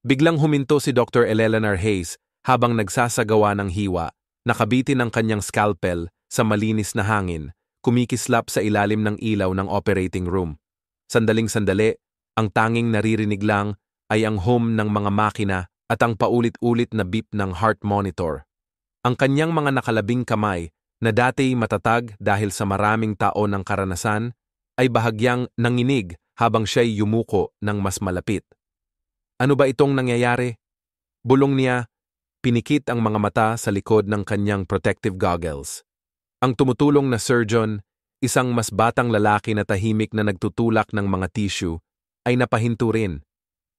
Biglang huminto si Dr. Eleanor Hayes habang nagsasagawa ng hiwa, nakabitin ang kanyang scalpel sa malinis na hangin, kumikislap sa ilalim ng ilaw ng operating room. Sandaling-sandali, ang tanging naririnig lang ay ang hum ng mga makina at ang paulit-ulit na beep ng heart monitor. Ang kanyang mga nakalabing kamay, na dati matatag dahil sa maraming taon ng karanasan, ay bahagyang nanginig habang siya'y yumuko ng mas malapit. Ano ba itong nangyayari? Bulong niya, pinikit ang mga mata sa likod ng kanyang protective goggles. Ang tumutulong na surgeon, isang mas batang lalaki na tahimik na nagtutulak ng mga tissue, ay napahinto rin.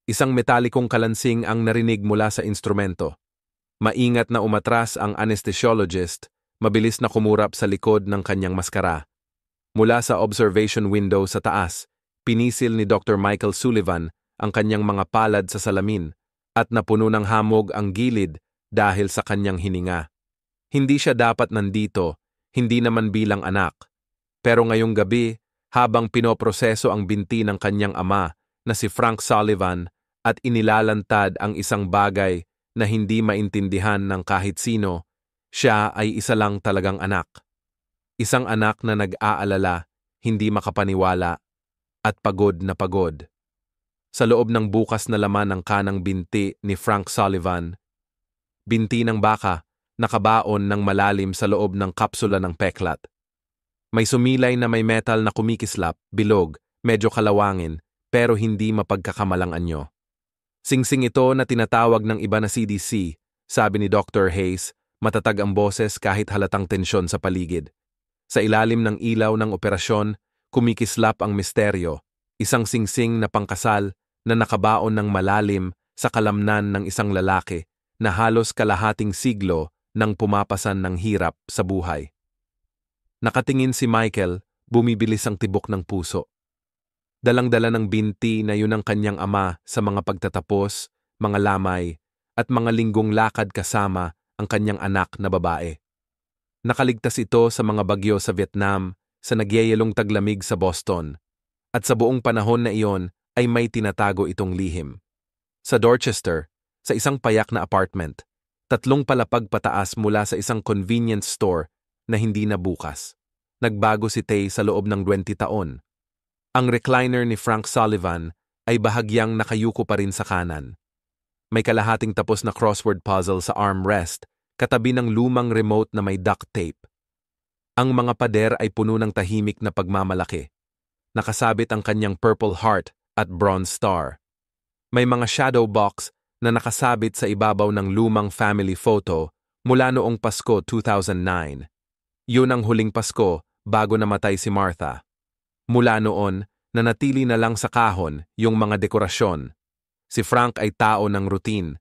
Isang metalikong kalansing ang narinig mula sa instrumento. Maingat na umatras ang anesthesiologist, mabilis na kumurap sa likod ng kanyang maskara. Mula sa observation window sa taas, pinisil ni Dr. Michael Sullivan ang kanyang mga palad sa salamin at napuno ng hamog ang gilid dahil sa kanyang hininga. Hindi siya dapat nandito, hindi naman bilang anak. Pero ngayong gabi, habang pinoproseso ang binti ng kanyang ama na si Frank Sullivan at inilalantad ang isang bagay na hindi maintindihan ng kahit sino, siya ay isa lang talagang anak. Isang anak na nag-aalala, hindi makapaniwala, at pagod na pagod. Sa loob ng bukas na laman ng kanang binti ni Frank Sullivan, binti ng baka, nakabaon ng malalim sa loob ng kapsula ng peklat. May sumilay na may metal na kumikislap, bilog, medyo kalawangin, pero hindi mapagkakamalang anyo. Singsing ito na tinatawag ng iba na CDC, sabi ni Dr. Hayes, matatag ang boses kahit halatang tensyon sa paligid. Sa ilalim ng ilaw ng operasyon, kumikislap ang misteryo, isang singsing na pangkasal na nakabaon ng malalim sa kalamnan ng isang lalaki na halos kalahating siglo nang pumapasan ng hirap sa buhay. Nakatingin si Michael, bumibilis ang tibok ng puso. Dalang-dala ng binti na yun ang kanyang ama sa mga pagtatapos, mga lamay, at mga linggong lakad kasama ang kanyang anak na babae. Nakaligtas ito sa mga bagyo sa Vietnam, sa nagyayalong taglamig sa Boston, at sa buong panahon na iyon ay may tinatago itong lihim. Sa Dorchester, sa isang payak na apartment, 3 palapag pataas mula sa isang convenience store na hindi nabukas. Nagbago si Tay sa loob ng 20 taon. Ang recliner ni Frank Sullivan ay bahagyang nakayuko pa rin sa kanan. May kalahating tapos na crossword puzzle sa armrest, katabi ng lumang remote na may duct tape. Ang mga pader ay puno ng tahimik na pagmamalaki. Nakasabit ang kanyang Purple Heart at Bronze Star. May mga shadow box na nakasabit sa ibabaw ng lumang family photo mula noong Pasko 2009. Yun ang huling Pasko bago namatay si Martha. Mula noon, nanatili na lang sa kahon yung mga dekorasyon. Si Frank ay tao ng routine.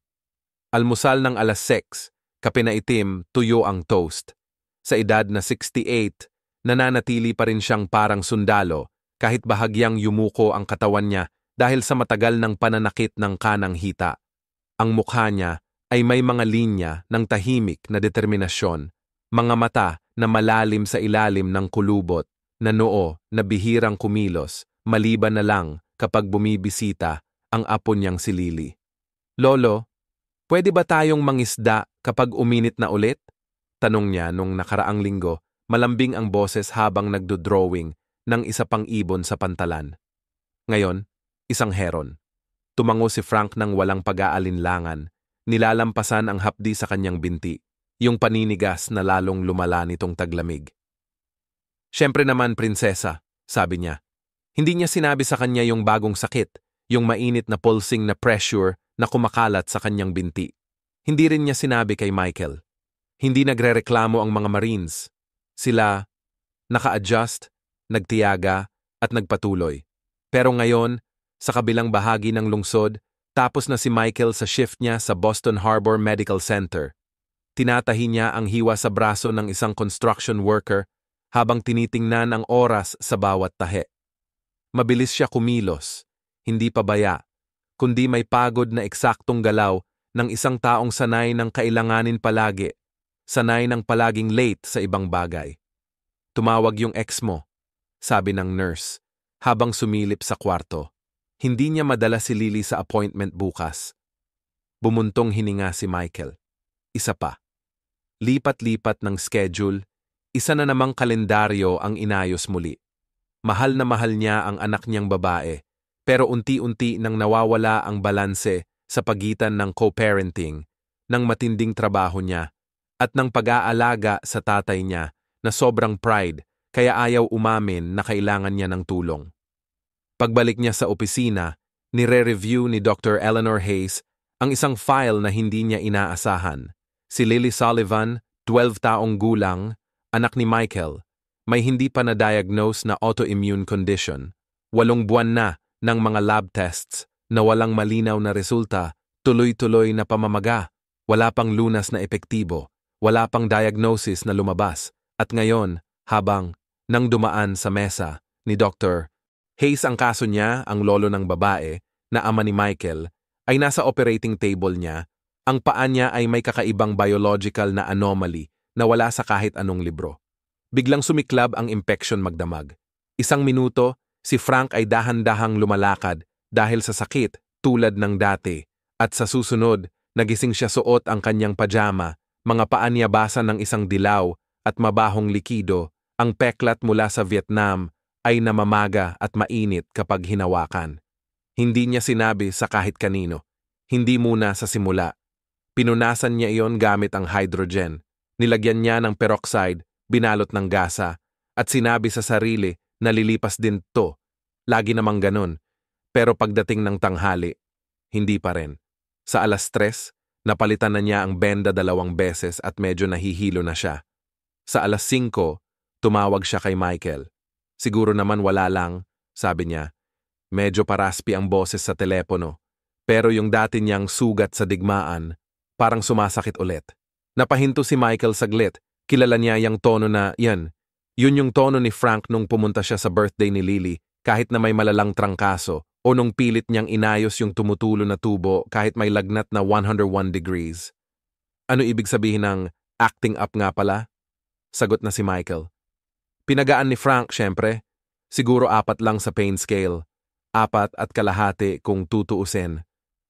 Almusal ng alas 6, kape na itim, tuyo ang toast. Sa edad na 68, nananatili pa rin siyang parang sundalo kahit bahagyang yumuko ang katawan niya dahil sa matagal ng pananakit ng kanang hita. Ang mukha niya ay may mga linya ng tahimik na determinasyon, mga mata na malalim sa ilalim ng kulubot, na noo na bihirang kumilos, maliban na lang kapag bumibisita ang apo niyang si Lily. Lolo, pwede ba tayong mangisda kapag uminit na ulit? Tanong niya nung nakaraang linggo, malambing ang boses habang nagdo-drawing ng isa pang ibon sa pantalan. Ngayon, isang heron. Tumango si Frank ng walang pag-aalinlangan, nilalampasan ang hapdi sa kanyang binti, yung paninigas na lalong lumala nitong taglamig. Siyempre naman, prinsesa, sabi niya. Hindi niya sinabi sa kanya yung bagong sakit, yung mainit na pulsing na pressure na kumakalat sa kanyang binti. Hindi rin niya sinabi kay Michael. Hindi nagrereklamo ang mga Marines. Sila, naka-adjust, nagtiyaga, at nagpatuloy. Pero ngayon, sa kabilang bahagi ng lungsod, tapos na si Michael sa shift niya sa Boston Harbor Medical Center. Tinatahi niya ang hiwa sa braso ng isang construction worker habang tinitingnan ang oras sa bawat tahe. Mabilis siya kumilos, hindi pabaya, kundi may pagod na eksaktong galaw ng isang taong sanay ng kailanganin palagi, sanay ng palaging late sa ibang bagay. Tumawag yung ex mo, sabi ng nurse, habang sumilip sa kwarto. Hindi niya madala si Lily sa appointment bukas. Bumuntong hininga si Michael. Isa pa. Lipat-lipat ng schedule, isa na namang kalendaryo ang inayos muli. Mahal na mahal niya ang anak niyang babae, pero unti-unti nang nawawala ang balanse sa pagitan ng co-parenting, ng matinding trabaho niya, at ng pag-aalaga sa tatay niya na sobrang pride kaya ayaw umamin na kailangan niya ng tulong. Pagbalik niya sa opisina, nire-review ni Dr. Eleanor Hayes ang isang file na hindi niya inaasahan. Si Lily Sullivan, 12 taong gulang, anak ni Michael, may hindi pa na-diagnose na autoimmune condition. 8 buwan na ng mga lab tests na walang malinaw na resulta, tuloy-tuloy na pamamaga, wala pang lunas na epektibo, wala pang diagnosis na lumabas, at ngayon, habang nang dumaan sa mesa ni Dr. Hayes ang kaso niya, ang lolo ng babae, na ama ni Michael, ay nasa operating table niya. Ang paa niya ay may kakaibang biological na anomaly na wala sa kahit anong libro. Biglang sumiklab ang infection magdamag. 1 minuto, si Frank ay dahan-dahang lumalakad dahil sa sakit tulad ng dati, at sa susunod, nagising siya suot ang kanyang pajama, mga paa niya basa ng isang dilaw at mabahong likido. Ang peklat mula sa Vietnam ay namamaga at mainit kapag hinawakan. Hindi niya sinabi sa kahit kanino. Hindi muna sa simula. Pinunasan niya iyon gamit ang hydrogen. Nilagyan niya ng peroxide, binalot ng gasa, at sinabi sa sarili na lilipas din to. Lagi namang ganun. Pero pagdating ng tanghali, hindi pa rin. Sa 3:00, napalitan na niya ang benda 2 beses at medyo nahihilo na siya. Sa 5:00, tumawag siya kay Michael. Siguro naman wala lang, sabi niya. Medyo paraspi ang boses sa telepono. Pero yung dati niyang sugat sa digmaan, parang sumasakit ulit. Napahinto si Michael saglit. Kilala niya yung tono na, yun yung tono ni Frank nung pumunta siya sa birthday ni Lily, kahit na may malalang trangkaso, o nung pilit niyang inayos yung tumutulo na tubo kahit may lagnat na 101 degrees. Ano ibig sabihin ng acting up nga pala? Sagot na si Michael. Pinagaan ni Frank, syempre. Siguro 4 lang sa pain scale. 4.5 kung tutuusin.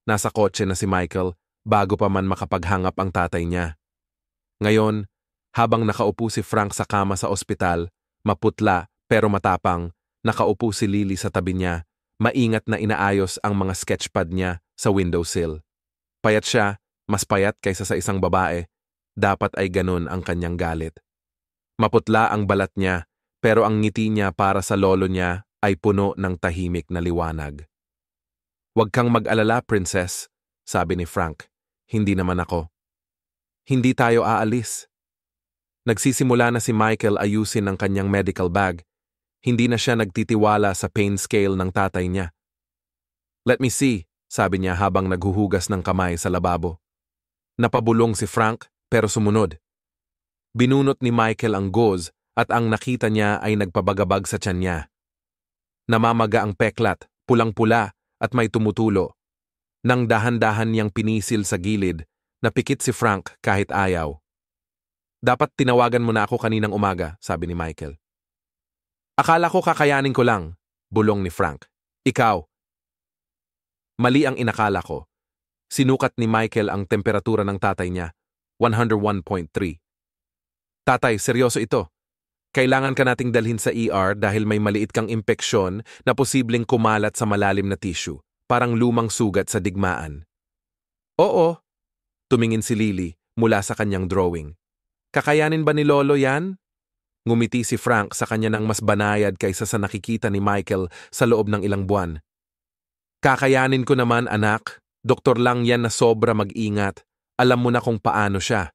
Nasa kotse na si Michael bago pa man makapaghangap ang tatay niya. Ngayon, habang nakaupo si Frank sa kama sa ospital, maputla pero matapang, nakaupo si Lily sa tabi niya, maingat na inaayos ang mga sketchpad niya sa windowsill. Payat siya, mas payat kaysa sa isang babae. Dapat ay ganun ang kanyang galit. Maputla ang balat niya, pero ang ngiti niya para sa lolo niya ay puno ng tahimik na liwanag. "Huwag kang mag-alala, princess," sabi ni Frank. "Hindi naman ako." "Hindi tayo aalis." Nagsisimula na si Michael ayusin ang kanyang medical bag. Hindi na siya nagtitiwala sa pain scale ng tatay niya. "Let me see," sabi niya habang naghuhugas ng kamay sa lababo. Napabulong si Frank pero sumunod. Binunot ni Michael ang gauze at ang nakita niya ay nagpabagabag sa tiyan niya. Namamaga ang peklat, pulang-pula at may tumutulo. Nang dahan-dahan niyang pinisil sa gilid, napikit si Frank kahit ayaw. "Dapat tinawagan mo na ako kaninang umaga," sabi ni Michael. "Akala ko kakayanin ko lang," bulong ni Frank. "Ikaw." Mali ang inakala ko. Sinukat ni Michael ang temperatura ng tatay niya, 101.3. "Tatay, seryoso ito. Kailangan ka nating dalhin sa ER dahil may maliit kang impeksyon na posibleng kumalat sa malalim na tissue, parang lumang sugat sa digmaan." "Oo," tumingin si Lily mula sa kanyang drawing. "Kakayanin ba ni Lolo yan?" Ngumiti si Frank sa kanya ng mas banayad kaysa sa nakikita ni Michael sa loob ng ilang buwan. "Kakayanin ko naman, anak. Doktor lang yan na sobra mag-ingat. Alam mo na kung paano siya."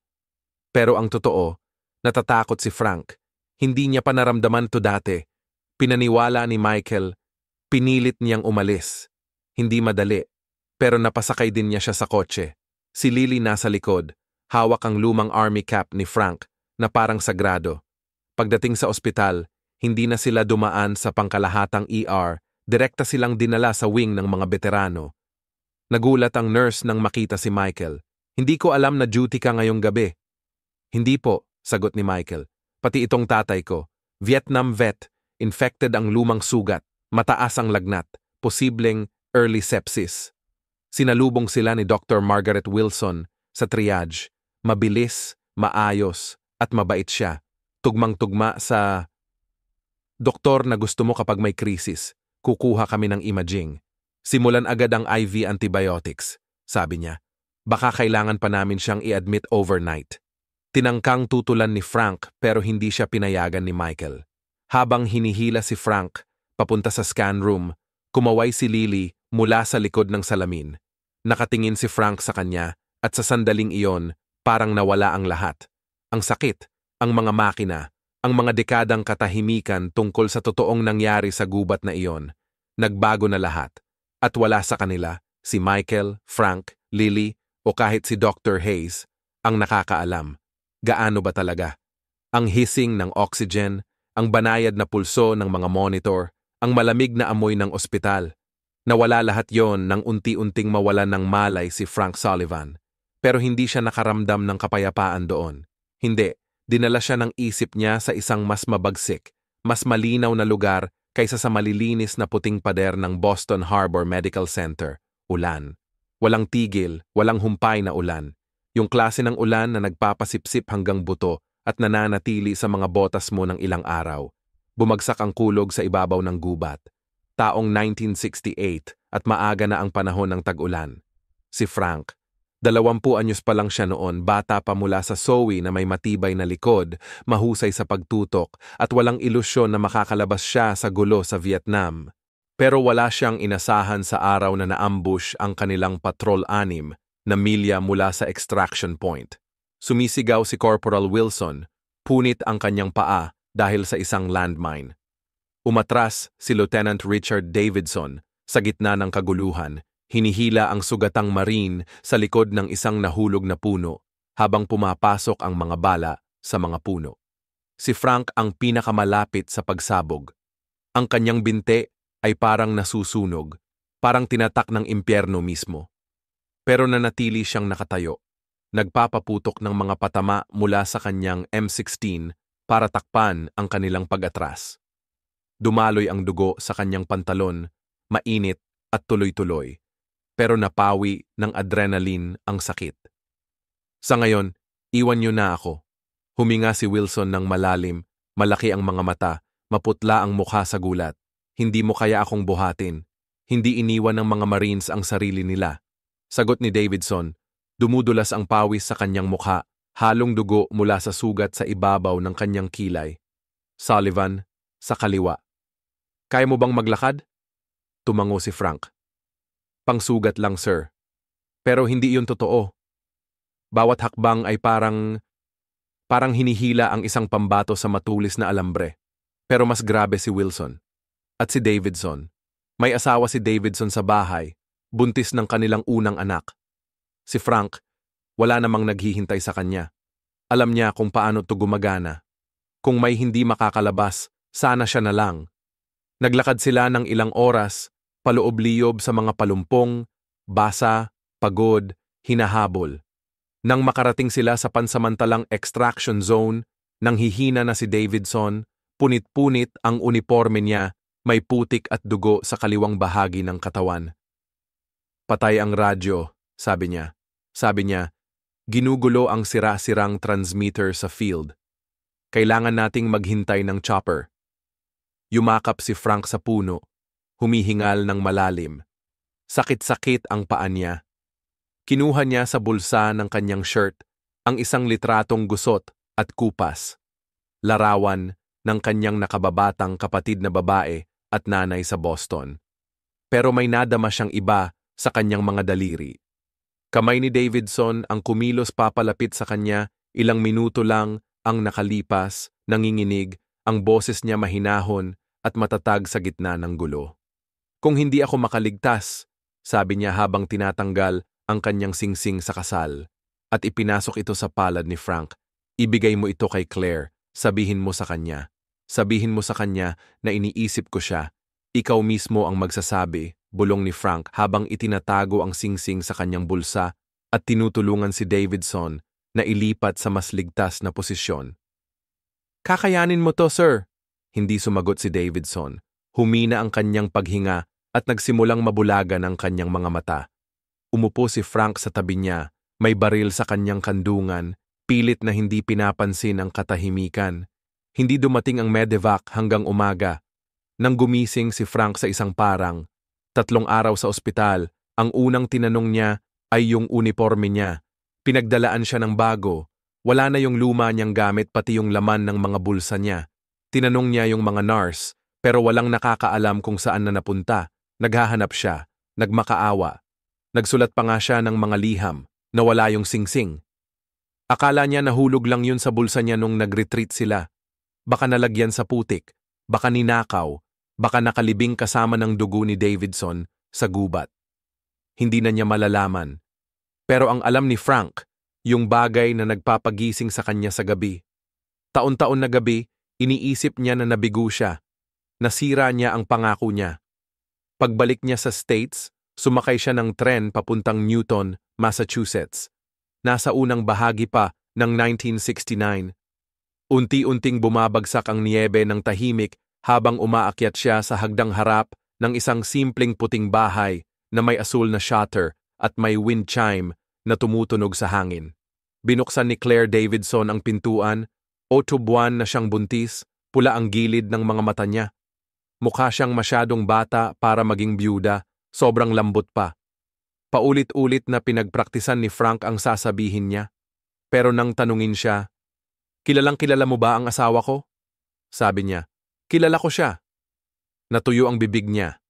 Pero ang totoo, natatakot si Frank. Hindi niya pa naramdaman to dati. Pinaniwala ni Michael. Pinilit niyang umalis. Hindi madali. Pero napasakay din niya siya sa kotse. Si Lily nasa likod. Hawak ang lumang army cap ni Frank na parang sagrado. Pagdating sa ospital, hindi na sila dumaan sa pangkalahatang ER. Direkta silang dinala sa wing ng mga veterano. Nagulat ang nurse nang makita si Michael. "Hindi ko alam na duty ka ngayong gabi." "Hindi po," sagot ni Michael. "Pati itong tatay ko. Vietnam vet, infected ang lumang sugat, mataas ang lagnat, posibleng early sepsis." Sinalubong sila ni Dr. Margaret Wilson sa triage. Mabilis, maayos, at mabait siya. Tugmang-tugma sa, "Doktor na gusto mo kapag may krisis. Kukuha kami ng imaging. Simulan agad ang IV antibiotics," sabi niya. "Baka kailangan pa namin siyang i-admit overnight." Tinangkang tutulan ni Frank pero hindi siya pinayagan ni Michael. Habang hinihila si Frank papunta sa scan room, kumaway si Lily mula sa likod ng salamin. Nakatingin si Frank sa kanya at sa sandaling iyon parang nawala ang lahat. Ang sakit, ang mga makina, ang mga dekadang katahimikan tungkol sa totoong nangyari sa gubat na iyon. Nagbago na lahat. At wala sa kanila, si Michael, Frank, Lily o kahit si Dr. Hayes, ang nakakaalam. Gaano ba talaga? Ang hissing ng oxygen, ang banayad na pulso ng mga monitor, ang malamig na amoy ng ospital. Nawala lahat yon nang unti-unting mawalan ng malay si Frank Sullivan. Pero hindi siya nakaramdam ng kapayapaan doon. Hindi, dinala siya ng isip niya sa isang mas mabagsik, mas malinaw na lugar kaysa sa malilinis na puting pader ng Boston Harbor Medical Center. Ulan. Walang tigil, walang humpay na ulan. Yung klase ng ulan na nagpapasipsip hanggang buto at nananatili sa mga botas mo ng ilang araw. Bumagsak ang kulog sa ibabaw ng gubat. Taong 1968 at maaga na ang panahon ng tag-ulan. Si Frank, 20 anyos pa lang siya noon, bata pa mula sa Sowi na may matibay na likod, mahusay sa pagtutok at walang ilusyon na makakalabas siya sa gulo sa Vietnam. Pero wala siyang inasahan sa araw na naambush ang kanilang Patrol 6 na milya mula sa extraction point. Sumisigaw si Corporal Wilson, punit ang kanyang paa dahil sa isang landmine. Umatras si Lieutenant Richard Davidson sa gitna ng kaguluhan, hinihila ang sugatang marine sa likod ng isang nahulog na puno habang pumapasok ang mga bala sa mga puno. Si Frank ang pinakamalapit sa pagsabog. Ang kanyang binte ay parang nasusunog, parang tinatak ng impyerno mismo. Pero nanatili siyang nakatayo, nagpapaputok ng mga patama mula sa kanyang M16 para takpan ang kanilang pag-atras. Dumaloy ang dugo sa kanyang pantalon, mainit at tuloy-tuloy, pero napawi ng adrenaline ang sakit. "Sa ngayon, iwan niyo na ako." Huminga si Wilson ng malalim, malaki ang mga mata, maputla ang mukha sa gulat. "Hindi mo kaya akong buhatin. Hindi iniwan ng mga Marines ang sarili nila." Sagot ni Davidson, dumudulas ang pawis sa kanyang mukha, halong dugo mula sa sugat sa ibabaw ng kanyang kilay. "Sullivan, sa kaliwa." "Kaya mo bang maglakad?" Tumango si Frank. "Pangsugat lang, sir. Pero hindi iyon totoo. Bawat hakbang ay parang hinihila ang isang pambato sa matulis na alambre." Pero mas grabe si Wilson. At si Davidson. May asawa si Davidson sa bahay, buntis ng kanilang unang anak. Si Frank, wala namang naghihintay sa kanya. Alam niya kung paano ito gumagana. Kung may hindi makakalabas, sana siya na lang. Naglakad sila ng ilang oras, paloob-liob sa mga palumpong, basa, pagod, hinahabol. Nang makarating sila sa pansamantalang extraction zone, nang hihina na si Davidson, punit-punit ang uniforme niya, may putik at dugo sa kaliwang bahagi ng katawan. "Patay ang radyo," sabi niya. "Ginugulo ang sira-sirang transmitter sa field. Kailangan nating maghintay ng chopper." Yumakap si Frank sa puno, humihingal ng malalim. Sakit-sakit ang paa niya. Kinuha niya sa bulsa ng kanyang shirt ang isang litratong gusot at kupas. Larawan ng kanyang nakababatang kapatid na babae at nanay sa Boston. Pero may nadama siyang iba sa kanyang mga daliri. Kamay ni Davidson ang kumilos papalapit sa kanya, ilang minuto lang ang nakalipas, nanginginig, ang boses niya mahinahon at matatag sa gitna ng gulo. "Kung hindi ako makaligtas," sabi niya habang tinatanggal ang kanyang singsing sa kasal, at ipinasok ito sa palad ni Frank, "Ibigay mo ito kay Claire, sabihin mo sa kanya. Sabihin mo sa kanya na iniisip ko siya. Ikaw mismo ang magsasabi," bulong ni Frank habang itinatago ang singsing sa kanyang bulsa at tinutulungan si Davidson na ilipat sa mas ligtas na posisyon. "Kakayanin mo to, sir." Hindi sumagot si Davidson. Humina ang kanyang paghinga at nagsimulang mabulagan ang kanyang mga mata. Umupo si Frank sa tabi niya, may baril sa kanyang kandungan, pilit na hindi pinapansin ang katahimikan. Hindi dumating ang medevac hanggang umaga. Nang gumising si Frank sa isang parang, 3 araw sa ospital, ang unang tinanong niya ay yung uniforme niya. Pinagdalaan siya ng bago. Wala na yung luma niyang gamit pati yung laman ng mga bulsa niya. Tinanong niya yung mga nurse, pero walang nakakaalam kung saan na napunta. Naghahanap siya, nagmakaawa. Nagsulat pa nga siya ng mga liham, na wala yung singsing. Akala niya nahulog lang yun sa bulsa niya nung nag-retreat sila. Baka nalagyan sa putik, baka ninakaw, baka nakalibing kasama ng dugo ni Davidson sa gubat. Hindi na niya malalaman. Pero ang alam ni Frank, yung bagay na nagpapagising sa kanya sa gabi. Taon-taon na gabi, iniisip niya na nabigo siya. Nasira niya ang pangako niya. Pagbalik niya sa States, sumakay siya ng tren papuntang Newton, Massachusetts. Nasa unang bahagi pa ng 1969. Unti-unting bumabagsak ang niyebe ng tahimik habang umaakyat siya sa hagdang harap ng isang simpleng puting bahay na may asul na shutter at may wind chime na tumutunog sa hangin. Binuksan ni Claire Davidson ang pintuan, 8 buwan na siyang buntis, pula ang gilid ng mga mata niya. Mukha siyang masyadong bata para maging byuda, sobrang lambot pa. Paulit-ulit na pinagpraktisan ni Frank ang sasabihin niya. Pero nang tanungin siya, "Kilalang-kilala mo ba ang asawa ko?" Sabi niya, "Kilala ko siya." Natuyo ang bibig niya.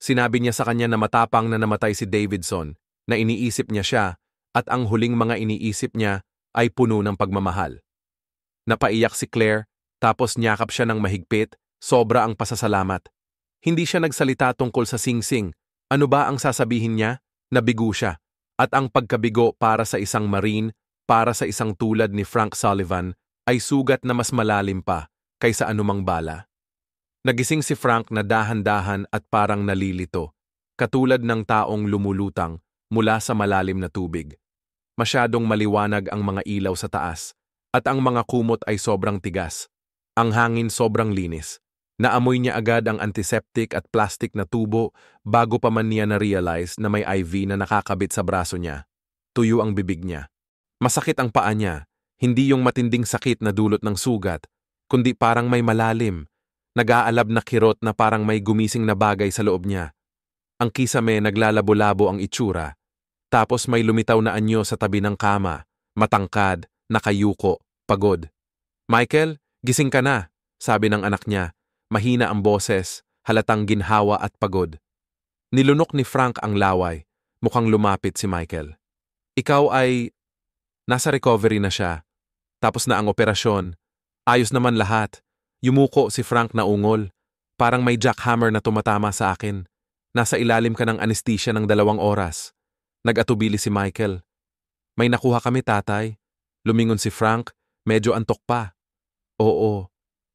Sinabi niya sa kanya na matapang na namatay si Davidson, na iniisip niya siya, at ang huling mga iniisip niya ay puno ng pagmamahal. Napaiyak si Claire, tapos niyakap siya ng mahigpit, sobra ang pasasalamat. Hindi siya nagsalita tungkol sa singsing. Ano ba ang sasabihin niya? Nabigo siya. At ang pagkabigo para sa isang Marine, para sa isang tulad ni Frank Sullivan, ay sugat na mas malalim pa kaysa anumang bala. Nagising si Frank na dahan-dahan at parang nalilito, katulad ng taong lumulutang mula sa malalim na tubig. Masyadong maliwanag ang mga ilaw sa taas, at ang mga kumot ay sobrang tigas. Ang hangin sobrang linis. Naamoy niya agad ang antiseptic at plastic na tubo bago pa man niya na-realize na may IV na nakakabit sa braso niya. Tuyo ang bibig niya. Masakit ang paa niya, hindi yung matinding sakit na dulot ng sugat, kundi parang may malalim, nag-aalab na kirot na parang may gumising na bagay sa loob niya. Ang kisame naglalabo-labo ang itsura, tapos may lumitaw na anyo sa tabi ng kama, matangkad, nakayuko, pagod. "Michael, gising ka na," sabi ng anak niya. Mahina ang boses, halatang ginhawa at pagod. Nilunok ni Frank ang laway, mukhang lumapit si Michael. "Ikaw ay..." Nasa recovery na siya. Tapos na ang operasyon. Ayos naman lahat. Yumuko si Frank na ungol. Parang may jackhammer na tumatama sa akin. Nasa ilalim ka ng anesthesia ng 2 oras. Nag-atubili si Michael. "May nakuha kami, tatay." Lumingon si Frank, medyo antok pa. Oo.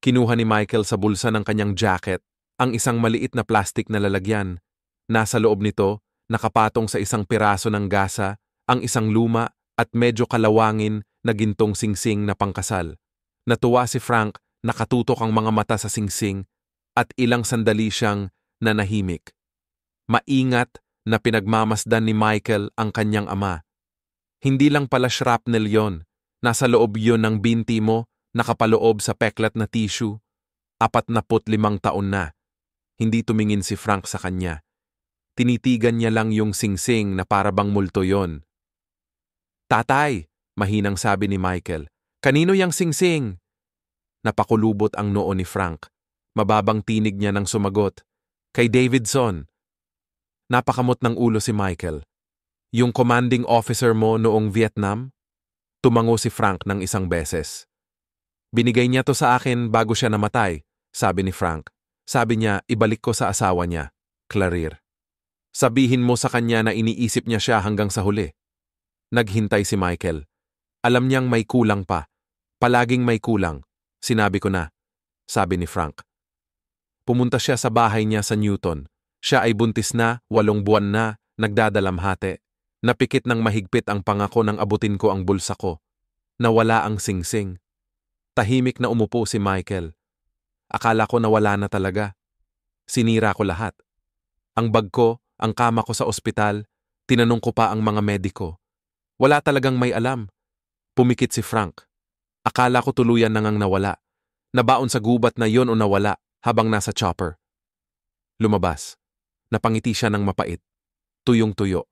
Kinuha ni Michael sa bulsa ng kanyang jacket ang isang maliit na plastic na lalagyan. Nasa loob nito, nakapatong sa isang piraso ng gasa, ang isang luma at medyo kalawangin na gintong singsing na pangkasal. Natuwa si Frank, nakatutok ang mga mata sa singsing at ilang sandali siyang nanahimik. Maingat na pinagmamasdan ni Michael ang kanyang ama. Hindi lang pala shrapnel yon, nasa loob yon ng binti mo, nakapaloob sa peklat na tissue. 45 taon na. Hindi tumingin si Frank sa kanya. Tinitigan niya lang yung singsing na parabang multo yon. "Tatay," mahinang sabi ni Michael, "kanino yang singsing?" Napakulubot ang noo ni Frank. Mababang tinig niya nang sumagot, "Kay Davidson." Napakamot ng ulo si Michael. "Yung commanding officer mo noong Vietnam?" Tumango si Frank ng isang beses. "Binigay niya to sa akin bago siya namatay," sabi ni Frank. "Sabi niya, ibalik ko sa asawa niya, Claire. Sabihin mo sa kanya na iniisip niya siya hanggang sa huli." Naghintay si Michael. "Alam niyang may kulang pa. Palaging may kulang. Sinabi ko na," sabi ni Frank. Pumunta siya sa bahay niya sa Newton. Siya ay buntis na, 8 buwan na, nagdadalamhati. Napikit ng mahigpit ang pangako nang abutin ko ang bulsa ko. Nawala ang singsing. Tahimik na umupo si Michael. Akala ko nawala na talaga. Sinira ko lahat. Ang bag ko, ang kama ko sa ospital, Tinanong ko pa ang mga mediko. Wala talagang may alam. Pumikit si Frank. Akala ko tuluyan na ngang nawala. Nabaon sa gubat na yon o nawala habang nasa chopper. Lumabas. Napangiti siya ng mapait. Tuyong-tuyo.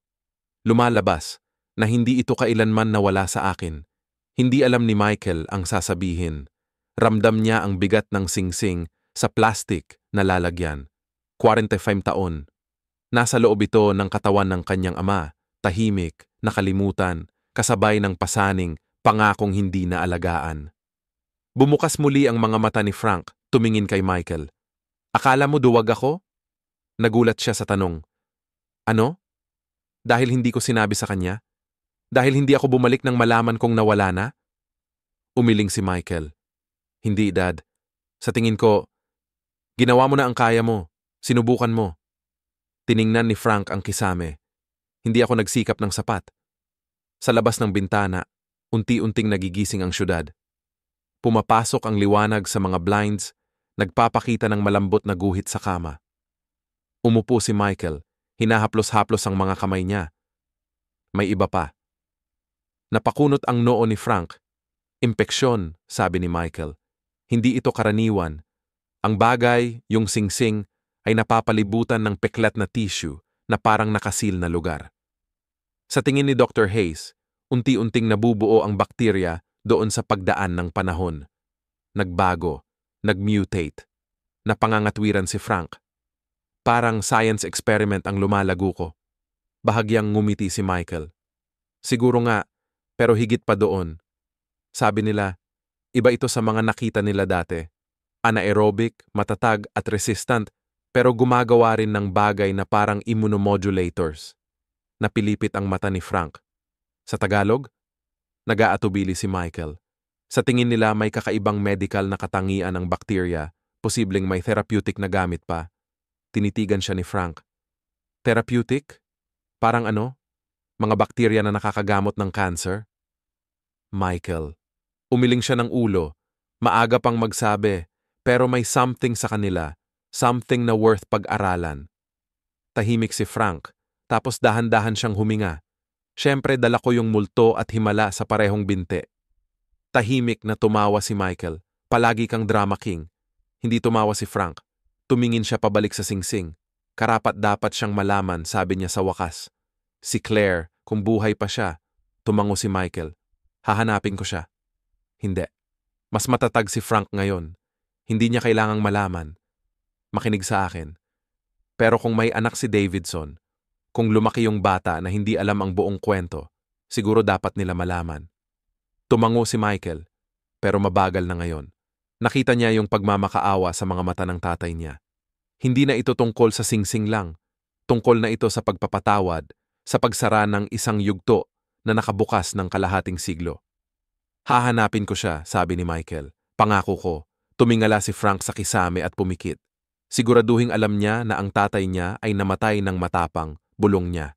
Lumalabas na hindi ito kailanman nawala sa akin. Hindi alam ni Michael ang sasabihin. Ramdam niya ang bigat ng singsing sa plastic na lalagyan. 45 taon. Nasa loob ito ng katawan ng kanyang ama, tahimik, nakalimutan, kasabay ng pasaning, pangakong hindi na alagaan. Bumukas muli ang mga mata ni Frank, tumingin kay Michael. Akala mo duwag ako? Nagulat siya sa tanong. Ano? Dahil hindi ko sinabi sa kanya? Dahil hindi ako bumalik nang malaman kong nawala na? Umiling si Michael. Hindi, Dad. Sa tingin ko, ginawa mo na ang kaya mo. Sinubukan mo. Tiningnan ni Frank ang kisame. Hindi ako nagsikap ng sapat. Sa labas ng bintana, unti-unting nagigising ang syudad. Pumapasok ang liwanag sa mga blinds, nagpapakita ng malambot na guhit sa kama. Umupo si Michael, hinahaplos-haplos ang mga kamay niya. May iba pa. Napakunot ang noo ni Frank. Impeksyon, sabi ni Michael. Hindi ito karaniwan. Ang bagay, yung singsing, ay napapalibutan ng peklat na tissue na parang nakasil na lugar. Sa tingin ni Dr. Hayes, unti-unting nabubuo ang bakterya doon sa pagdaan ng panahon. Nagbago, nagmutate. Napangangatwiran si Frank. Parang science experiment ang lumalago ko. Bahagyang ngumiti si Michael. Siguro nga, pero higit pa doon. Sabi nila, iba ito sa mga nakita nila dati. Anaerobic, matatag at resistant, pero gumagawa rin ng bagay na parang immunomodulators. Napilipit ang mata ni Frank. Sa Tagalog, nag-aatubili si Michael. Sa tingin nila may kakaibang medical na katangian ng bakterya, posibleng may therapeutic na gamit pa. Tinitigan siya ni Frank. Therapeutic? Parang ano? Mga bakterya na nakakagamot ng cancer? Michael. Umiling siya ng ulo. Maaga pang magsabi, pero may something sa kanila. Something na worth pag-aralan. Tahimik si Frank, tapos dahan-dahan siyang huminga. Siyempre dala ko yung multo at himala sa parehong binte. Tahimik na tumawa si Michael. Palagi kang drama king. Hindi tumawa si Frank. Tumingin siya pabalik sa singsing. Karapat-dapat siyang malaman, sabi niya sa wakas. Si Claire, kung buhay pa siya. Tumango si Michael. Hahanapin ko siya. Hindi. Mas matatag si Frank ngayon. Hindi niya kailangang malaman. Makinig sa akin. Pero kung may anak si Davidson, kung lumaki yung bata na hindi alam ang buong kwento, siguro dapat nila malaman. Tumango si Michael, pero mabagal na ngayon. Nakita niya yung pagmamakaawa sa mga mata ng tatay niya. Hindi na ito tungkol sa singsing lang. Tungkol na ito sa pagpapatawad, sa pagsara ng isang yugto na nakabukas ng kalahating siglo. Hahanapin ko siya, sabi ni Michael. Pangako ko. Tumingala si Frank sa kisame at pumikit. Siguraduhing alam niya na ang tatay niya ay namatay ng matapang, bulong niya.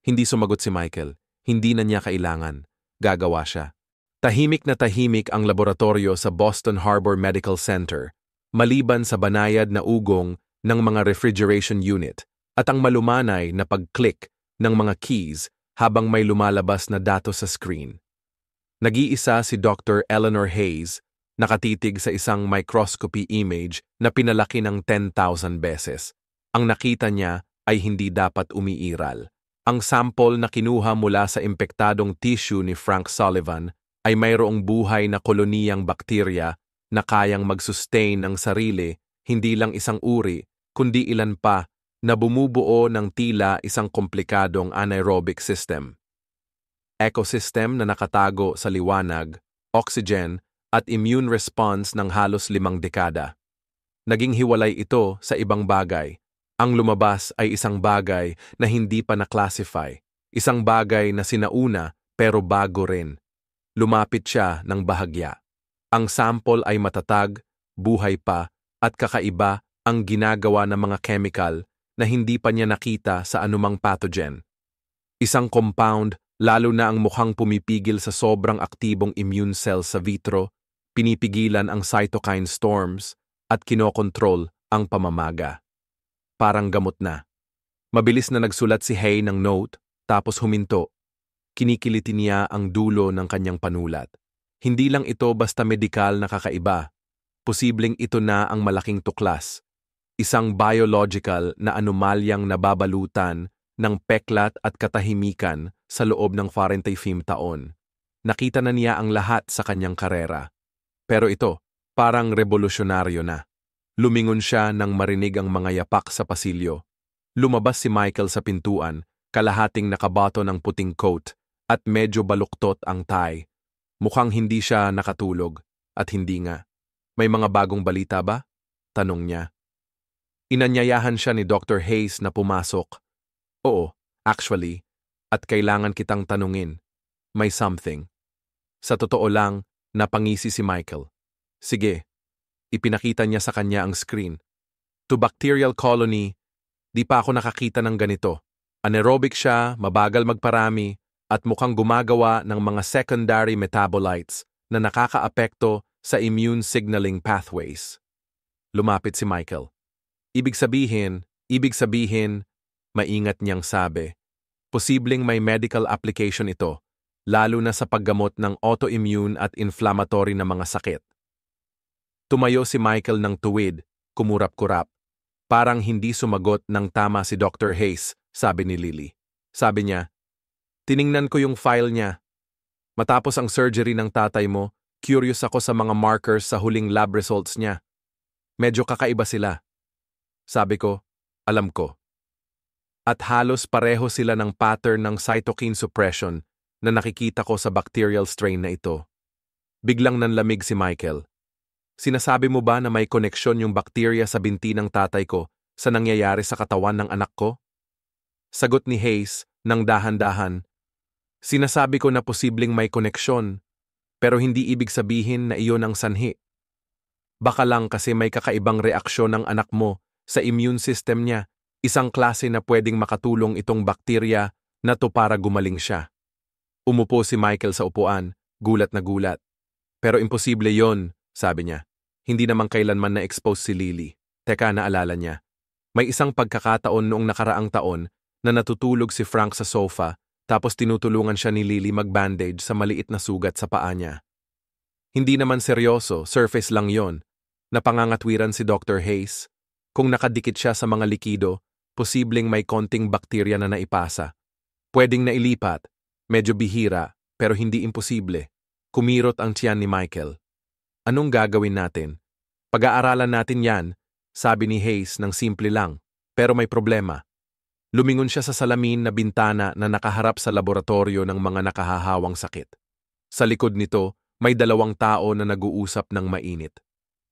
Hindi sumagot si Michael. Hindi na niya kailangan. Gagawa siya. Tahimik na tahimik ang laboratorio sa Boston Harbor Medical Center, maliban sa banayad na ugong ng mga refrigeration unit at ang malumanay na pag-click ng mga keys habang may lumalabas na datos sa screen. Nag-iisa si Dr. Eleanor Hayes, nakatitig sa isang microscopy image na pinalaki ng 10,000 beses. Ang nakita niya ay hindi dapat umiiral. Ang sample na kinuha mula sa impektadong tissue ni Frank Sullivan ay mayroong buhay na koloniyang bakterya na kayang mag-sustain ng sarili, hindi lang isang uri, kundi ilan pa na bumubuo ng tila isang komplikadong anaerobic system. Ecosystem na nakatago sa liwanag, oxygen, at immune response ng halos 5 dekada. Naging hiwalay ito sa ibang bagay. Ang lumabas ay isang bagay na hindi pa na-classify, isang bagay na sinauna pero bago rin. Lumapit siya ng bahagya. Ang sample ay matatag, buhay pa, at kakaiba ang ginagawa ng mga chemical na hindi pa niya nakita sa anumang pathogen. Isang compound, lalo na ang mukhang pumipigil sa sobrang aktibong immune cells sa vitro, pinipigilan ang cytokine storms at kinokontrol ang pamamaga. Parang gamot na. Mabilis na nagsulat si Hay ng note, tapos huminto. Kinikiliti niya ang dulo ng kanyang panulat. Hindi lang ito basta medikal na kakaiba. Posibleng ito na ang malaking tuklas. Isang biological na anomalyang nababalutan ng peklat at katahimikan sa loob ng 45 taon. Nakita na niya ang lahat sa kanyang karera. Pero ito, parang revolusyonaryo na. Lumingon siya nang marinig ang mga yapak sa pasilyo. Lumabas si Michael sa pintuan, kalahating nakabato ng puting coat at medyo baluktot ang tie. Mukhang hindi siya nakatulog, at hindi nga. May mga bagong balita ba? Tanong niya. Inanyayahan siya ni Dr. Hayes na pumasok. Oo, actually, at kailangan kitang tanungin. May something. Sa totoo lang, napangisi si Michael. Sige, ipinakita niya sa kanya ang screen. To bacterial colony, di pa ako nakakita ng ganito. Anaerobic siya, mabagal magparami, at mukhang gumagawa ng mga secondary metabolites na nakakaapekto sa immune signaling pathways. Lumapit si Michael. Ibig sabihin, maingat niyang sabi. Posibleng may medical application ito, lalo na sa paggamot ng autoimmune at inflammatory na mga sakit. Tumayo si Michael ng tuwid, kumurap-kurap. Parang hindi sumagot ng tama si Dr. Hayes, sabi ni Lily. Sabi niya, tiningnan ko yung file niya. Matapos ang surgery ng tatay mo, curious ako sa mga markers sa huling lab results niya. Medyo kakaiba sila. Sabi ko, alam ko. At halos pareho sila ng pattern ng cytokine suppression na nakikita ko sa bacterial strain na ito. Biglang nanlamig si Michael. Sinasabi mo ba na may koneksyon yung bakterya sa binti ng tatay ko sa nangyayari sa katawan ng anak ko? Sagot ni Hayes ng dahan-dahan. Sinasabi ko na posibleng may koneksyon, pero hindi ibig sabihin na iyon ang sanhi. Baka lang kasi may kakaibang reaksyon ng anak mo sa immune system niya, isang klase na pwedeng makatulong itong bakterya na to para gumaling siya. Umupo si Michael sa upuan, gulat na gulat. Pero imposible yon, sabi niya. Hindi naman kailanman na-expose si Lily. Teka, naalala niya. May isang pagkakataon noong nakaraang taon na natutulog si Frank sa sofa tapos tinutulungan siya ni Lily mag-bandage sa maliit na sugat sa paa niya. Hindi naman seryoso, surface lang yon. Napangangatwiran si Dr. Hayes. Kung nakadikit siya sa mga likido, posibleng may konting bakterya na naipasa. Pwedeng nailipat, medyo bihira, pero hindi imposible. Kumirot ang tiyan ni Michael. Anong gagawin natin? Pag-aaralan natin yan, sabi ni Hayes ng simple lang, pero may problema. Lumingon siya sa salamin na bintana na nakaharap sa laboratorio ng mga nakahahawang sakit. Sa likod nito, may dalawang tao na nag-uusap ng mainit.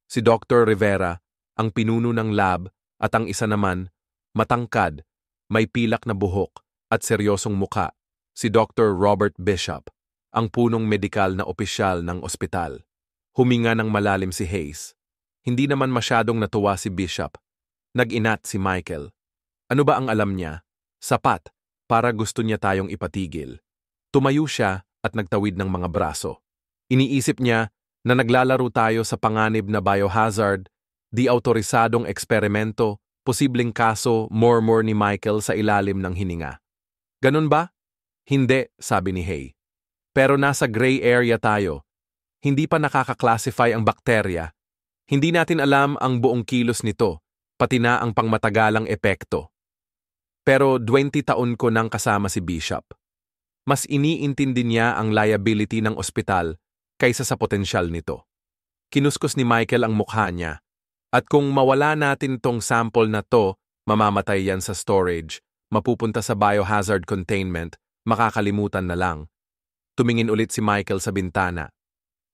Si Dr. Rivera, ang pinuno ng lab, at ang isa naman, matangkad, may pilak na buhok at seryosong muka, si Dr. Robert Bishop, ang punong medikal na opisyal ng ospital. Huminga ng malalim si Hayes. Hindi naman masyadong natuwa si Bishop. Nag-inat si Michael. Ano ba ang alam niya? Sapat, para gusto niya tayong ipatigil. Tumayo siya at nagtawid ng mga braso. Iniisip niya na naglalaro tayo sa panganib na biohazard, di autorisadong eksperimento, posibleng kaso, murmur ni Michael sa ilalim ng hininga. Ganun ba? Hindi, sabi ni Hay. Pero nasa gray area tayo. Hindi pa nakaka-classify ang bakterya. Hindi natin alam ang buong kilos nito, pati na ang pangmatagalang epekto. Pero 20 taon ko nang kasama si Bishop. Mas iniintindi niya ang liability ng ospital kaysa sa potensyal nito. Kinuskos ni Michael ang mukha niya. At kung mawala natin tong sample na to, mamamatay yan sa storage, mapupunta sa biohazard containment, makakalimutan na lang. Tumingin ulit si Michael sa bintana.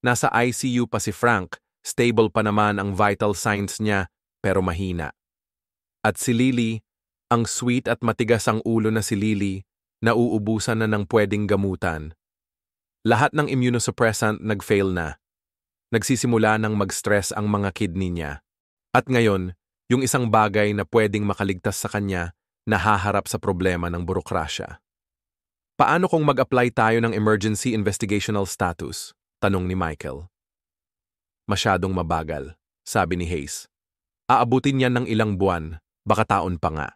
Nasa ICU pa si Frank, stable pa naman ang vital signs niya, pero mahina. At si Lily, ang sweet at matigas ang ulo na si Lily, nauubusan na ng pwedeng gamutan. Lahat ng immunosuppressant nag-fail na. Nagsisimula ng mag-stress ang mga kidney niya. At ngayon, yung isang bagay na pwedeng makaligtas sa kanya, nahaharap sa problema ng burokrasya. Paano kung mag-apply tayo ng emergency investigational status? Tanong ni Michael. Masyadong mabagal, sabi ni Hayes. Aabutin yan ng ilang buwan, baka taon pa nga.